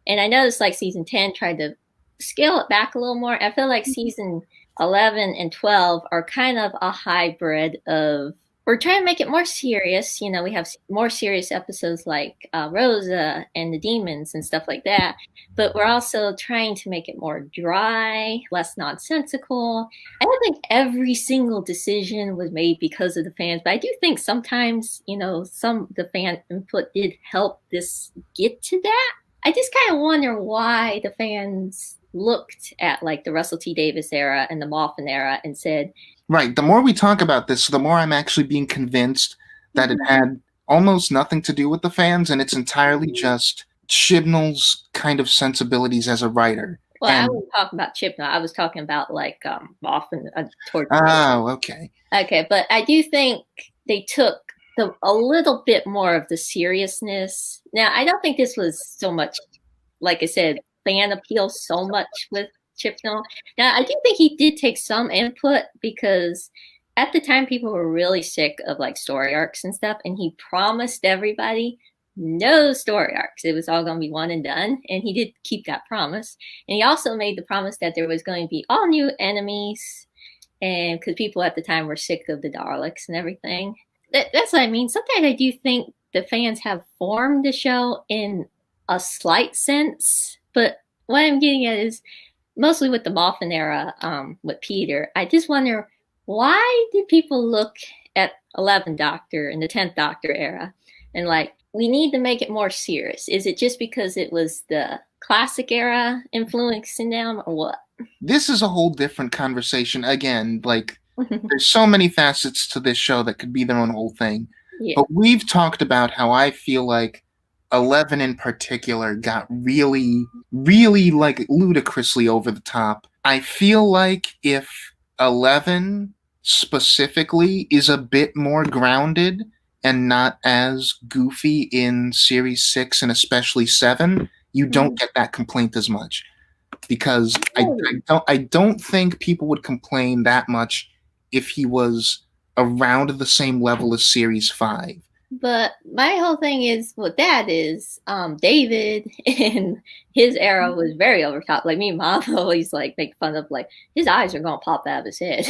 And I noticed like season 10 tried to scale it back a little more. I feel like season 11 and 12 are kind of a hybrid of, we're trying to make it more serious. You know, we have more serious episodes like Rosa and the demons and stuff like that. But we're also trying to make it more dry, less nonsensical. I don't think every single decision was made because of the fans, but I do think sometimes, you know, the fan input did help this get to that. I just kind of wonder why the fans looked at like the Russell T Davies era and the Moffat era and said, right, the more we talk about this, the more I'm actually being convinced that it had almost nothing to do with the fans, and it's entirely just Chibnall's kind of sensibilities as a writer. Well, I wasn't talking about Chibnall. I was talking about like Moffat towards. Oh, okay. Okay, but I do think they took a little bit more of the seriousness. Now, I don't think this was so much, like I said, fan appeal so much with Chibnall. Now, I do think he did take some input because at the time people were really sick of like story arcs and stuff, and he promised everybody no story arcs. It was all going to be one and done, and he did keep that promise. And he also made the promise that there was going to be all new enemies, and because people at the time were sick of the Daleks and everything. That's what I mean. Sometimes I do think the fans have formed the show in a slight sense, but what I'm getting at is mostly with the Moffat era, with Peter. I just wonder, why did people look at 11th Doctor and the 10th Doctor era and like, we need to make it more serious? Is it just because it was the classic era influencing them, or what? This is a whole different conversation. Again, like, there's so many facets to this show that could be their own whole thing. Yeah. But we've talked about how I feel like 11 in particular got really, really like ludicrously over the top. I feel like if 11 specifically is a bit more grounded and not as goofy in series 6 and especially 7, you don't get that complaint as much. Because I don't think people would complain that much if he was around the same level as series 5. But my whole thing is with that is David in his era was very over top. Like me and Mom always like make fun of like his eyes are gonna pop out of his head.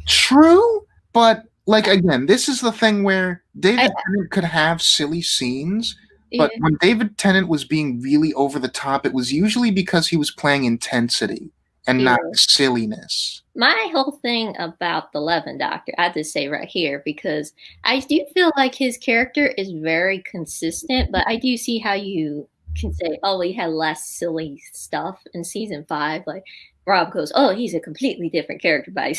True, but like again, this is the thing where David Tennant could have silly scenes, but when David Tennant was being really over the top, it was usually because he was playing intensity and not silliness. My whole thing about the 11th Doctor, I have to say right here, because I do feel like his character is very consistent, but I do see how you can say, oh, he had less silly stuff in season 5. Like Rob goes, oh, he's a completely different character by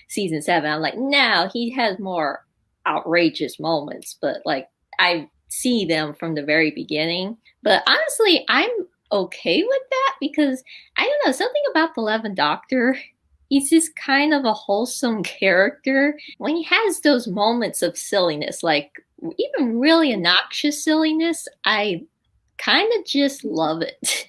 season 7. I'm like, no, he has more outrageous moments, but like I see them from the very beginning. But honestly, I'm okay with that because I don't know, something about the 11th Doctor, he's just kind of a wholesome character. When he has those moments of silliness, like even really obnoxious silliness, I kind of just love it.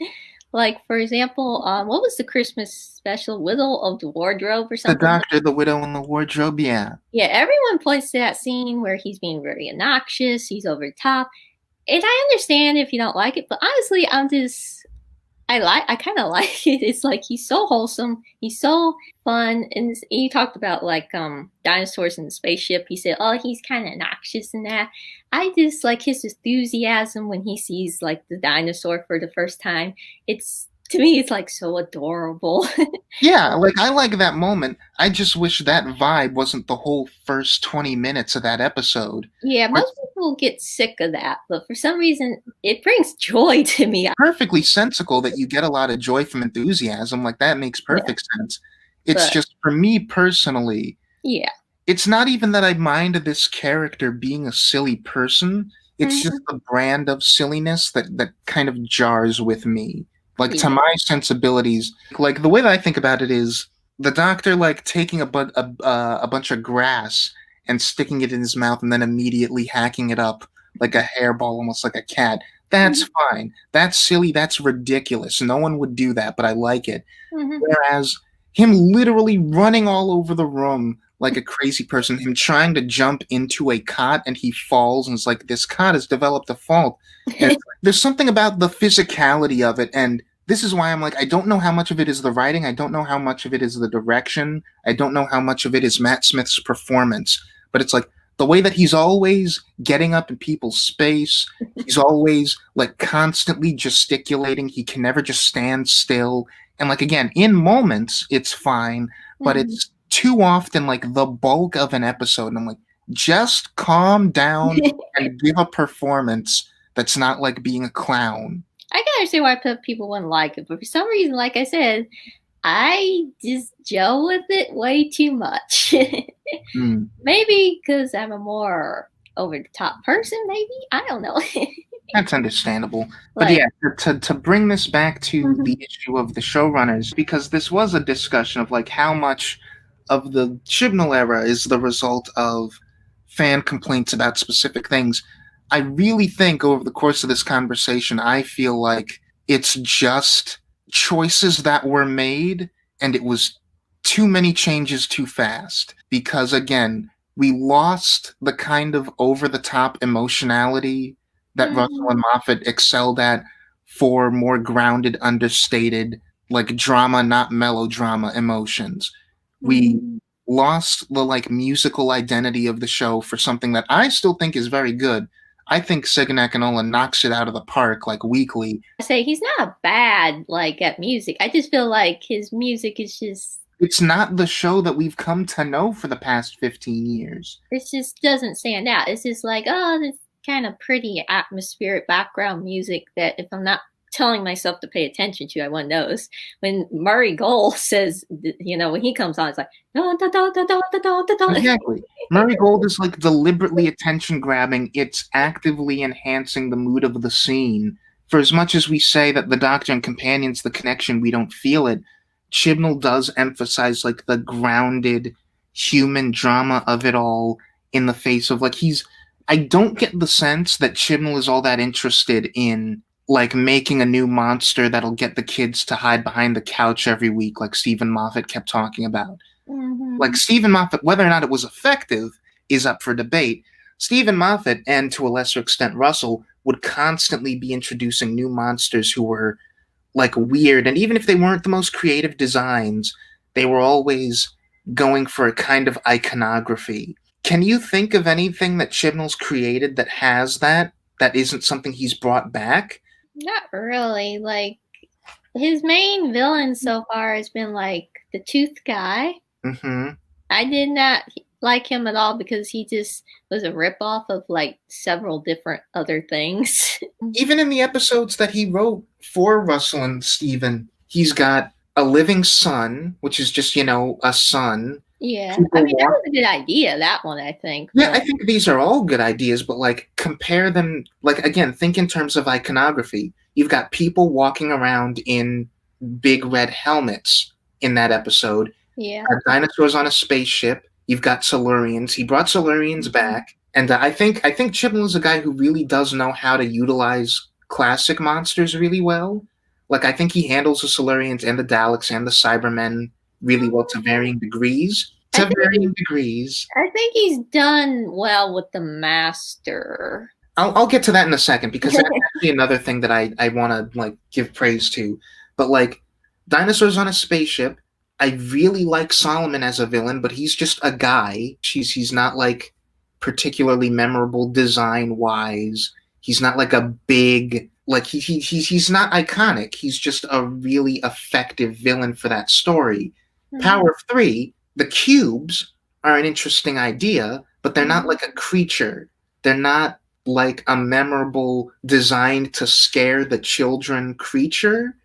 Like, for example, what was the Christmas special? Widow of the Wardrobe or something? The Doctor, the Widow, and the Wardrobe, yeah. Yeah, everyone points to that scene where he's being very obnoxious, he's over the top. And I understand if you don't like it, but honestly, I kind of like it. It's like he's so wholesome, he's so fun, and you talked about like dinosaurs in the spaceship. He said, "Oh, he's kind of obnoxious in that." I just like his enthusiasm when he sees like the dinosaur for the first time. To me, it's like so adorable. Yeah, like I like that moment. I just wish that vibe wasn't the whole first 20 minutes of that episode. Yeah, most people get sick of that, but for some reason, it brings joy to me. Perfectly sensical that you get a lot of joy from enthusiasm. Like that makes perfect sense. It's just for me personally. Yeah. It's not even that I mind this character being a silly person. It's just the brand of silliness that kind of jars with me. Like to my sensibilities, like the way that I think about it is the Doctor like taking a bunch of grass and sticking it in his mouth and then immediately hacking it up like a hairball, almost like a cat. That's fine. That's silly. That's ridiculous. No one would do that, but I like it. Mhm. Whereas him literally running all over the room like a crazy person, him trying to jump into a cot and he falls and it's like, this cot has developed a fault. And there's something about the physicality of it. And this is why I'm like, I don't know how much of it is the writing. I don't know how much of it is the direction. I don't know how much of it is Matt Smith's performance. But it's like the way that he's always getting up in people's space. He's always like constantly gesticulating. He can never just stand still. And like again, in moments it's fine, but it's too often like the bulk of an episode. And I'm like, just calm down and give a performance that's not like being a clown. I can understand why people wouldn't like it, but for some reason, like I said, I just gel with it way too much. Maybe because I'm a more over the top person, maybe? I don't know. That's understandable. But yeah, to bring this back to the issue of the showrunners, because this was a discussion of like how much of the Chibnall era is the result of fan complaints about specific things. I really think over the course of this conversation, I feel like it's just choices that were made and it was too many changes too fast. Because again, we lost the kind of over the top emotionality that Russell and Moffat excelled at for more grounded, understated, like drama, not melodrama emotions. We lost the like musical identity of the show for something that I still think is very good. I think Signac knocks it out of the park like weekly. I say he's not bad like at music. I just feel like his music is just, it's not the show that we've come to know for the past 15 years. It just doesn't stand out. It's just like, oh, this kind of pretty atmospheric background music that if I'm not telling myself to pay attention to, I won't notice. When Murray Gold says, when he comes on, it's like, da, da, da, da, da, da, da, da. Exactly. Murray Gold is like deliberately attention grabbing. It's actively enhancing the mood of the scene. For as much as we say that the Doctor and Companion's the connection, we don't feel it. Chibnall does emphasize like the grounded human drama of it all in the face of like I don't get the sense that Chibnall is all that interested in like making a new monster that'll get the kids to hide behind the couch every week like Stephen Moffat kept talking about. Like Stephen Moffat, whether or not it was effective is up for debate. Stephen Moffat, and to a lesser extent Russell, would constantly be introducing new monsters who were like weird, and even if they weren't the most creative designs, they were always going for a kind of iconography. Can you think of anything that Chibnall's created that has that isn't something he's brought back? Not really. Like, his main villain so far has been like the Tooth Guy. I did not like him at all because he just was a ripoff of like several different other things. Even in the episodes that he wrote for Russell and Stephen, he's got a living son, which is just, a son. Yeah. I mean, that was a good idea, that one, I think. Yeah, I think these are all good ideas, but like compare them, like again, think in terms of iconography. You've got people walking around in big red helmets in that episode. Yeah. Dinosaurs on a spaceship. You've got Silurians. He brought Silurians back. And I think Chibnall is a guy who really does know how to utilize classic monsters really well. Like, I think he handles the Silurians and the Daleks and the Cybermen really well to varying degrees. I think he's done well with the Master. I'll get to that in a second, because that's actually another thing that I want to like give praise to. But like, Dinosaurs on a Spaceship, I really like Solomon as a villain, but he's just a guy. He's not like particularly memorable design wise. He's not like a big like he's not iconic. He's just a really effective villain for that story. Power of Three, the cubes are an interesting idea, but they're not like a creature. They're not like a memorable designed to scare the children creature.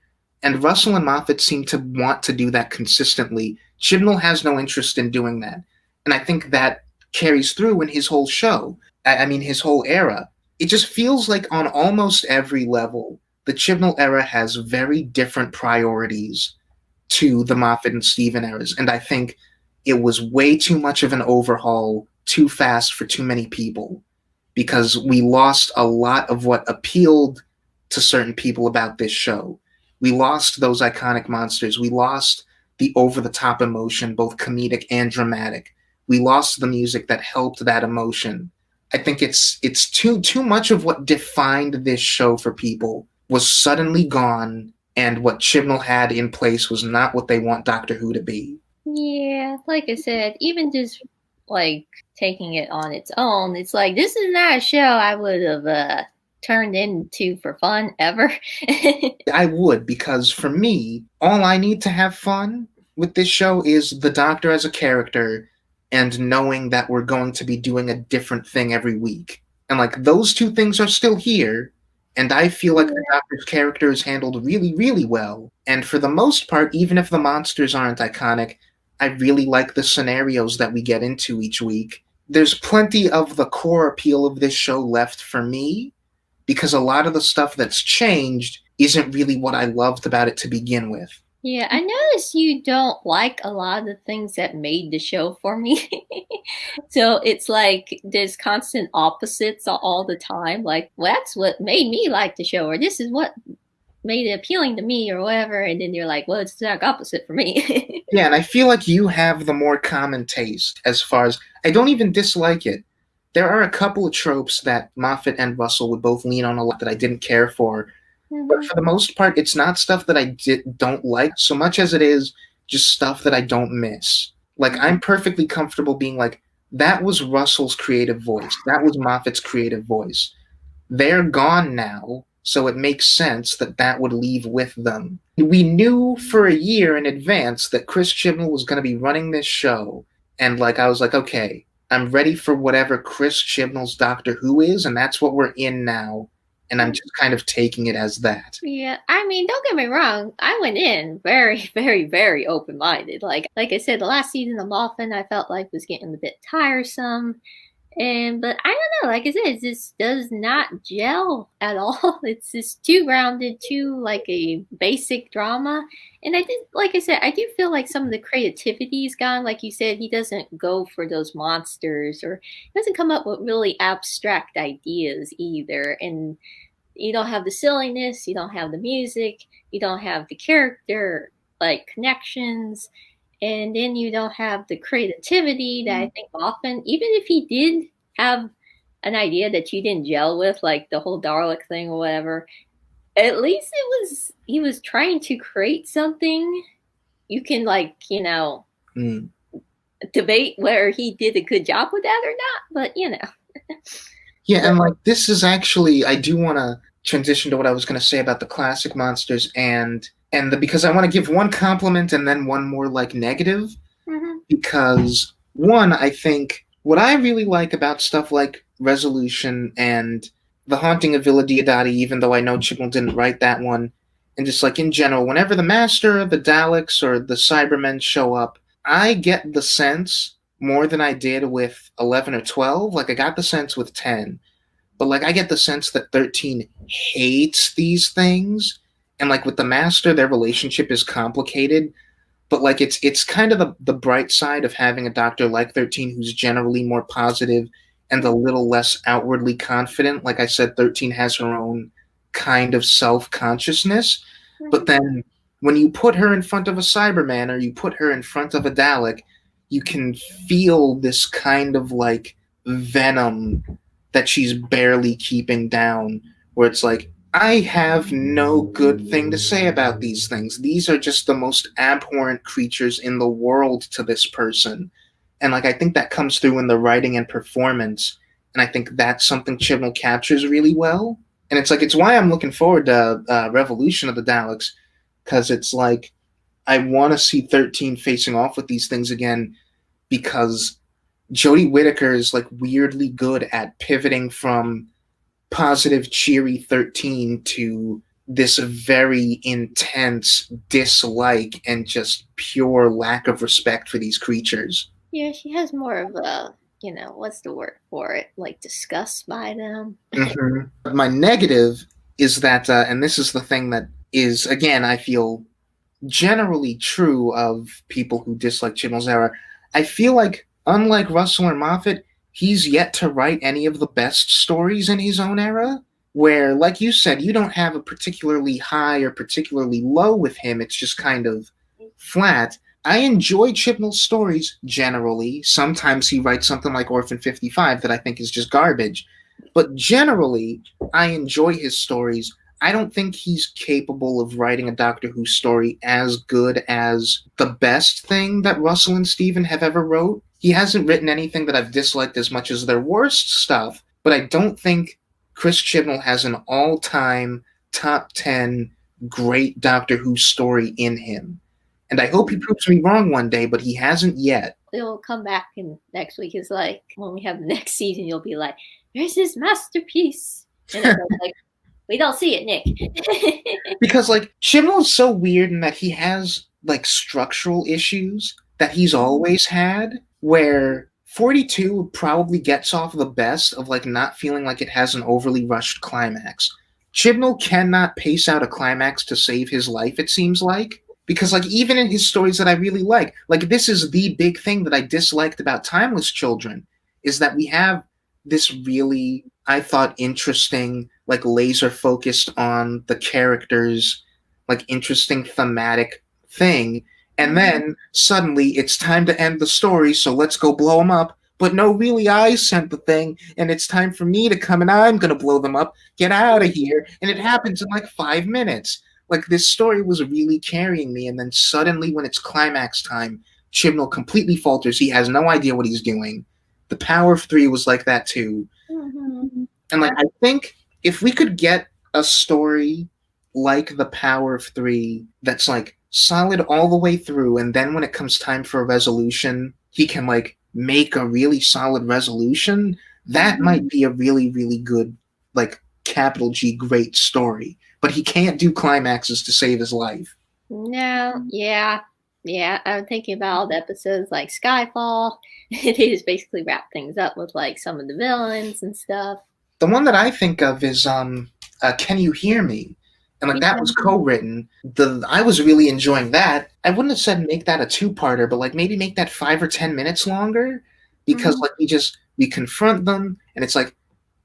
And Russell and Moffat seem to want to do that consistently. Chibnall has no interest in doing that. And I think that carries through in his whole show. I mean, his whole era. It just feels like on almost every level, the Chibnall era has very different priorities to the Moffat and Stephen eras. And I think it was way too much of an overhaul too fast for too many people because we lost a lot of what appealed to certain people about this show. We lost those iconic monsters. We lost the over the top emotion, both comedic and dramatic. We lost the music that helped that emotion. I think it's too much of what defined this show for people was suddenly gone, and what Chibnall had in place was not what they want Doctor Who to be. Yeah, like I said, even just like taking it on its own, it's like this is not a show I would have turned into for fun ever. I would, because for me, all I need to have fun with this show is the Doctor as a character and knowing that we're going to be doing a different thing every week. And like those two things are still here, and I feel like the Doctor's character is handled really, really well. And for the most part, even if the monsters aren't iconic, I really like the scenarios that we get into each week. There's plenty of the core appeal of this show left for me, because a lot of the stuff that's changed isn't really what I loved about it to begin with. Yeah, I noticed you don't like a lot of the things that made the show for me. So it's like there's constant opposites all the time. Like, well, that's what made me like the show, or this is what made it appealing to me, or whatever. And then you're like, well, it's the exact opposite for me. Yeah, and I feel like you have the more common taste as far as I don't even dislike it. There are a couple of tropes that Moffat and Russell would both lean on a lot that I didn't care for. But for the most part, it's not stuff that I don't like so much as it is just stuff that I don't miss. Like, I'm perfectly comfortable being like, that was Russell's creative voice. That was Moffat's creative voice. They're gone now, so it makes sense that that would leave with them. We knew for a year in advance that Chris Chibnall was going to be running this show, and like I was like, okay, I'm ready for whatever Chris Chibnall's Doctor Who is, and that's what we're in now. And I'm just kind of taking it as that. Yeah, I mean, don't get me wrong. I went in very, very, very open-minded. Like I said, the last season of Moffat I felt like was getting a bit tiresome. But I don't know, like I said, it just does not gel at all. It's just too grounded, too like a basic drama. And I think, like I said, I do feel like some of the creativity's gone. Like you said, he doesn't go for those monsters, or he doesn't come up with really abstract ideas either. And you don't have the silliness, you don't have the music, you don't have the character like connections, and then you don't have the creativity that I think often, even if he did have an idea that you didn't gel with, like the whole Dalek thing or whatever, at least he was trying to create something. You can debate whether he did a good job with that or not, but Yeah, and like this is actually I do want to transition to what I was going to say about the classic monsters because I want to give one compliment and then one more like negative. Because one, I think what I really like about stuff like Resolution and The Haunting of Villa Diodati, even though I know Chibnall didn't write that one, and just like in general, whenever the Master, the Daleks, or the Cybermen show up, I get the sense more than I did with 11 or 12. Like I got the sense with 10, but like I get the sense that 13 hates these things, and like with the Master, their relationship is complicated. But like it's kind of the bright side of having a Doctor like 13 who's generally more positive and a little less outwardly confident. Like I said, 13 has her own kind of self-consciousness. But then when you put her in front of a Cyberman or you put her in front of a Dalek, you can feel this kind of like venom that she's barely keeping down, where it's like, I have no good thing to say about these things. These are just the most abhorrent creatures in the world to this person. And like I think that comes through in the writing and performance. And I think that's something Chibnall captures really well. And it's why I'm looking forward to Revolution of the Daleks, because it's like I want to see 13 facing off with these things again, because Jodie Whittaker is like weirdly good at pivoting from positive, cheery 13 to this very intense dislike and just pure lack of respect for these creatures. Yeah, she has more of a, what's the word for it? Like disgust by them. Mm-hmm. My negative is that, and this is the thing that is, again, I feel generally true of people who dislike Chibnall's era. I feel like, unlike Russell or Moffat, he's yet to write any of the best stories in his own era. Where, like you said, you don't have a particularly high or particularly low with him. It's just kind of flat. I enjoy Chibnall's stories generally. Sometimes he writes something like Orphan 55 that I think is just garbage. But generally, I enjoy his stories. I don't think he's capable of writing a Doctor Who story as good as the best thing that Russell and Steven have ever wrote. He hasn't written anything that I've disliked as much as their worst stuff, but I don't think Chris Chibnall has an all-time top 10 great Doctor Who story in him. And I hope he proves me wrong one day, but he hasn't yet. It'll come back in next week. It's like when we have the next season, you'll be like, "There's his masterpiece," and then like, "We don't see it, Nick." Because like Chibnall is so weird in that he has like structural issues that he's always had, where 42 probably gets off the best of like not feeling like it has an overly rushed climax. Chibnall cannot pace out a climax to save his life, it seems like. Because like even in his stories that I really like this is the big thing that I disliked about Timeless Children, is that we have this really, I thought, interesting, like laser focused on the characters, like interesting thematic thing. And then suddenly it's time to end the story, so let's go blow them up. But no, really, I sent the thing, and it's time for me to come and I'm going to blow them up. Get out of here. And it happens in like 5 minutes. Like this story was really carrying me, and then suddenly when it's climax time, Chibnall completely falters. He has no idea what he's doing. The Power of Three was like that too. Mm-hmm. And like I think if we could get a story like The Power of Three that's like solid all the way through, and then when it comes time for a resolution, he can like make a really solid resolution, that might be a really, really good, like capital G great story. But he can't do climaxes to save his life. No, yeah. I'm thinking about all the episodes like Skyfall. They just basically wrap things up with like some of the villains and stuff. The one that I think of is Can You Hear Me? And like that was co-written. I was really enjoying that. I wouldn't have said make that a two-parter, but like maybe make that 5 or 10 minutes longer, because like we confront them and it's like,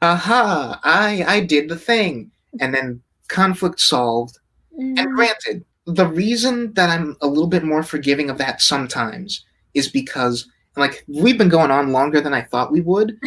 aha, I did the thing, and then conflict solved. And granted, the reason that I'm a little bit more forgiving of that sometimes is because like we've been going on longer than I thought we would.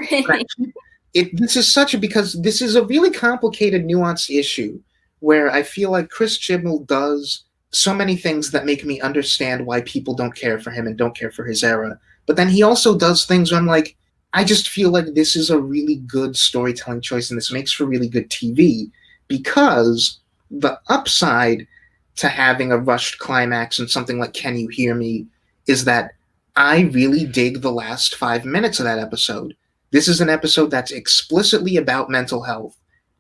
This is a really complicated, nuanced issue where I feel like Chris Chibnall does so many things that make me understand why people don't care for him and don't care for his era. But then he also does things where I'm like, I just feel like this is a really good storytelling choice and this makes for really good TV, because the upside to having a rushed climax and something like Can You Hear Me is that I really dig the last 5 minutes of that episode. This is an episode that's explicitly about mental health.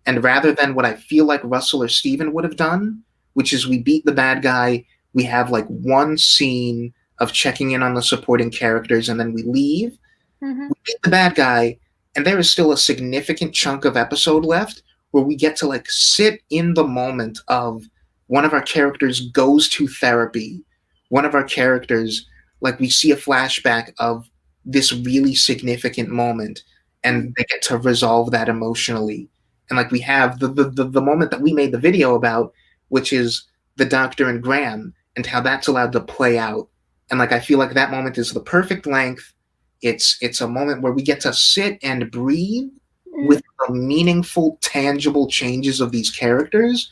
And rather than what I feel like Russell or Steven would have done, which is we beat the bad guy, we have like one scene of checking in on the supporting characters, and then we leave. We beat the bad guy, and there is still a significant chunk of episode left where we get to like sit in the moment of one of our characters goes to therapy. One of our characters, like we see a flashback of this really significant moment, and they get to resolve that emotionally. And like we have the moment that we made the video about, which is the Doctor and Graham, and how that's allowed to play out. And like I feel like that moment is the perfect length. It's a moment where we get to sit and breathe with the meaningful, tangible changes of these characters.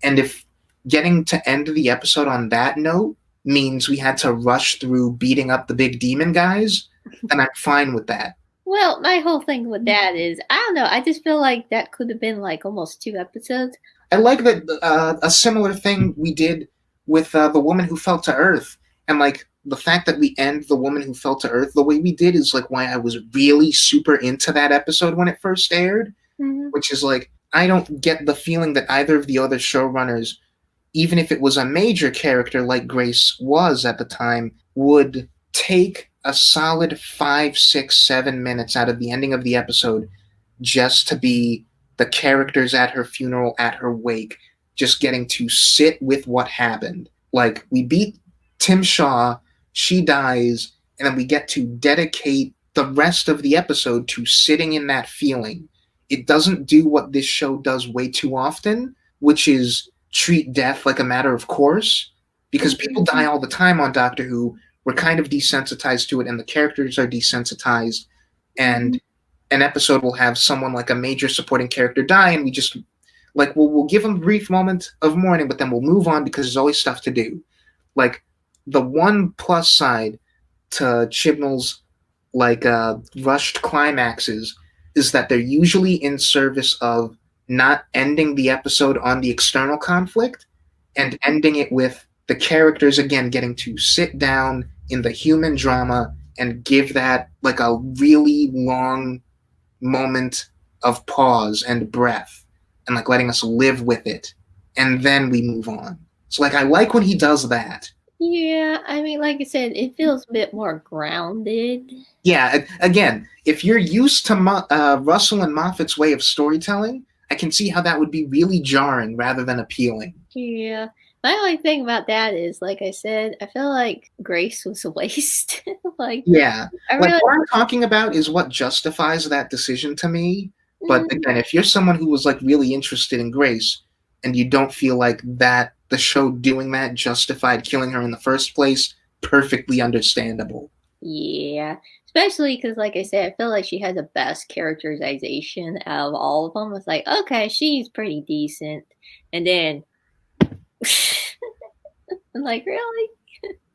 And if getting to end the episode on that note means we had to rush through beating up the big demon guys, then I'm fine with that. Well, my whole thing with that is, I don't know, I just feel like that could have been like almost 2 episodes. I like that a similar thing we did with The Woman Who Fell to Earth. And like the fact that we end The Woman Who Fell to Earth the way we did is like why I was really super into that episode when it first aired, which is like, I don't get the feeling that either of the other showrunners, even if it was a major character like Grace was at the time, would take a solid 5, 6, 7 minutes out of the ending of the episode just to be the characters at her funeral, at her wake, just getting to sit with what happened. Like, we beat Tim Shaw, she dies, and then we get to dedicate the rest of the episode to sitting in that feeling. It doesn't do what this show does way too often, which is treat death like a matter of course. Because people die all the time on Doctor Who. We're kind of desensitized to it, and the characters are desensitized. And an episode will have someone like a major supporting character die, and we just like we'll give them a brief moment of mourning, but then we'll move on because there's always stuff to do. Like the one plus side to Chibnall's like rushed climaxes is that they're usually in service of not ending the episode on the external conflict and ending it with the characters again getting to sit down in the human drama and give that like a really long moment of pause and breath and like letting us live with it, and then we move on. So like I like when he does that. Yeah, I mean, like I said, it feels a bit more grounded. Yeah, again, if you're used to Russell and Moffat's way of storytelling, I can see how that would be really jarring rather than appealing. Yeah. My only thing about that is, like I said, I feel like Grace was a waste. Yeah. I like really, what I'm talking about is what justifies that decision to me. But again, if you're someone who was like really interested in Grace and you don't feel like that the show doing that justified killing her in the first place, perfectly understandable. yeah. Especially because, like I said, I feel like she had the best characterization out of all of them. It's like, okay, she's pretty decent. And then, I'm like, really?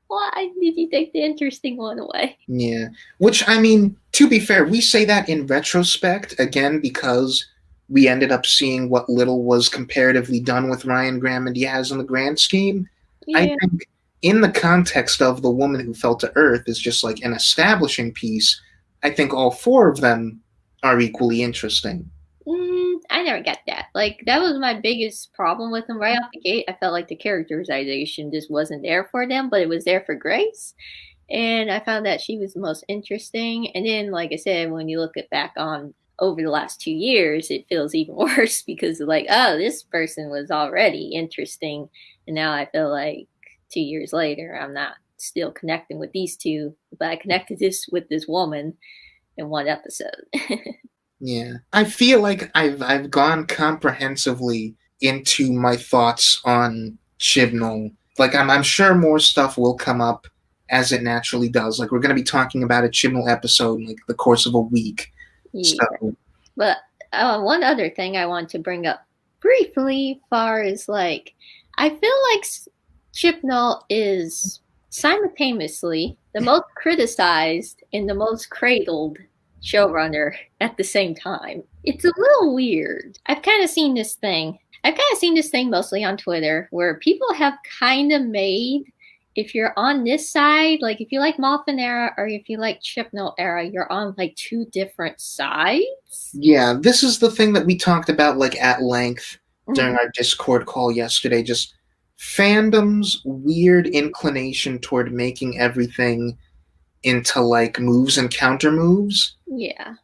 Why did you take the interesting one away? Yeah. Which, I mean, to be fair, we say that in retrospect, again, because we ended up seeing what little was comparatively done with Ryan, Graham, and Diaz in the grand scheme. Yeah. I think in the context of The Woman Who Fell to Earth is just like an establishing piece, I think all four of them are equally interesting. I never got that. Like, that was my biggest problem with them right off the gate. I felt like the characterization just wasn't there for them, but it was there for Grace. And I found that she was the most interesting. And then, like I said, when you look it back on over the last 2 years, it feels even worse because, like, oh, this person was already interesting. And now I feel like 2 years later, I'm not still connecting with these two, but I connected this with this woman in one episode. Yeah. I feel like I've gone comprehensively into my thoughts on Chibnall. Like I'm sure more stuff will come up as it naturally does. Like we're going to be talking about a Chibnall episode in like the course of a week. Yeah. So, But one other thing I want to bring up briefly, far as like, I feel like Chibnall is simultaneously the most criticized and the most cradled showrunner at the same time. It's a little weird. I've kind of seen this thing mostly on Twitter where people have kind of made, if you're on this side, like if you like Moffat era or if you like Chibnall era, you're on like two different sides. yeah, this is the thing that we talked about like at length during our Discord call yesterday. Just fandom's weird inclination toward making everything into like moves and counter moves. Yeah.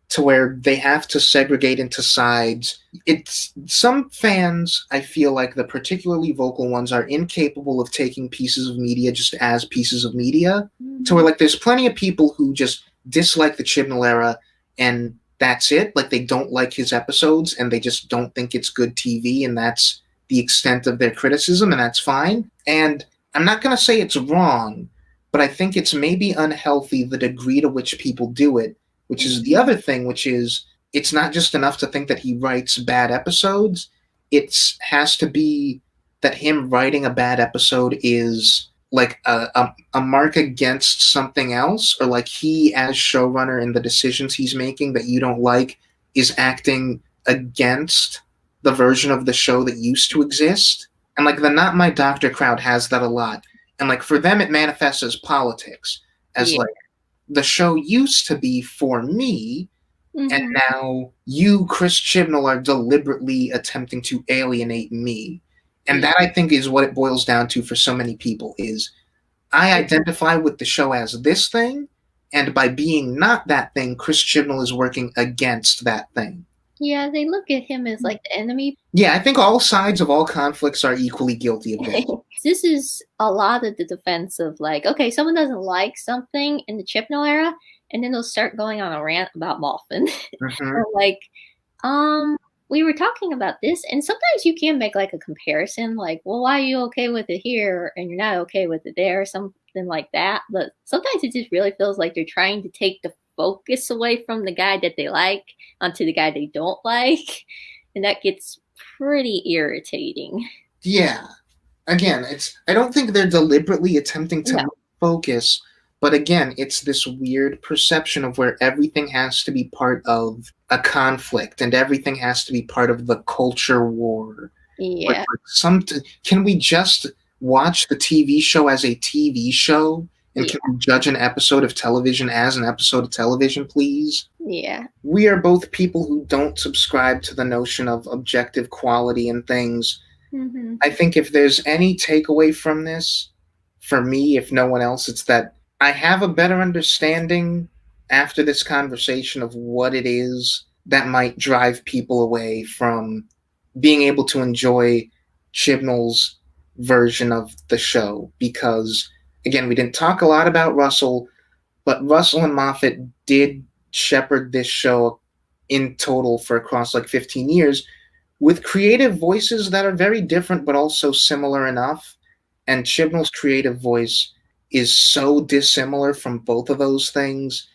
To where they have to segregate into sides. It's some fans, I feel like the particularly vocal ones, are incapable of taking pieces of media just as pieces of media. To where like there's plenty of people who just dislike the Chibnall era and that's it. Like they don't like his episodes and they just don't think it's good TV, and that's the extent of their criticism, and that's fine. And I'm not going to say it's wrong, but I think it's maybe unhealthy the degree to which people do it, which is the other thing, which is it's not just enough to think that he writes bad episodes. It has to be that him writing a bad episode is like a mark against something else, or like he as showrunner and the decisions he's making that you don't like is acting against the version of the show that used to exist. And like the Not My Doctor crowd has that a lot. And like for them it manifests as politics, as like the show used to be for me, and now you, Chris Chibnall, are deliberately attempting to alienate me. And that, I think, is what it boils down to for so many people, is I identify with the show as this thing, and by being not that thing, Chris Chibnall is working against that thing. Yeah, they look at him as like the enemy. Yeah, I think all sides of all conflicts are equally guilty of this. This is a lot of the defense of like, okay, someone doesn't like something in the Chibnall era, and then they'll start going on a rant about Moffin. Mm-hmm. Or like, we were talking about this, and sometimes you can make like a comparison, like, well, why are you okay with it here and you're not okay with it there, or something like that. But sometimes it just really feels like they're trying to take the focus away from the guy that they like onto the guy they don't like, and that gets pretty irritating. Yeah. Again, I don't think they're deliberately attempting to No. focus, but again, it's this weird perception of where everything has to be part of a conflict and everything has to be part of the culture war. Yeah. Can we just watch the TV show as a TV show? And Yeah. can we judge an episode of television as an episode of television, please? Yeah. We are both people who don't subscribe to the notion of objective quality and things. Mm-hmm. I think if there's any takeaway from this, for me, if no one else, it's that I have a better understanding after this conversation of what it is that might drive people away from being able to enjoy Chibnall's version of the show. Because, again, we didn't talk a lot about Russell, but Russell and Moffat did shepherd this show in total for across like 15 years with creative voices that are very different but also similar enough. And Chibnall's creative voice is so dissimilar from both of those things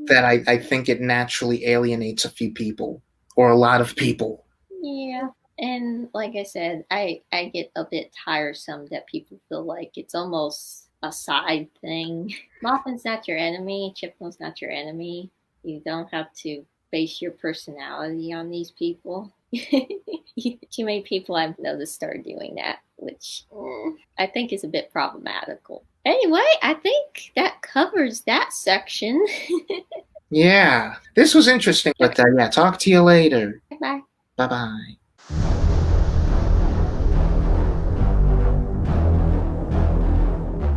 that I think it naturally alienates a few people or a lot of people. Yeah. And like I said, I get a bit tiresome that people feel like it's almost a side thing. Moffin's not your enemy. Chibnall's not your enemy. You don't have to base your personality on these people. Too many people I've noticed start doing that, which I think is a bit problematical. Anyway, I think that covers that section. Yeah, this was interesting. But yeah, talk to you later. Bye. Bye bye.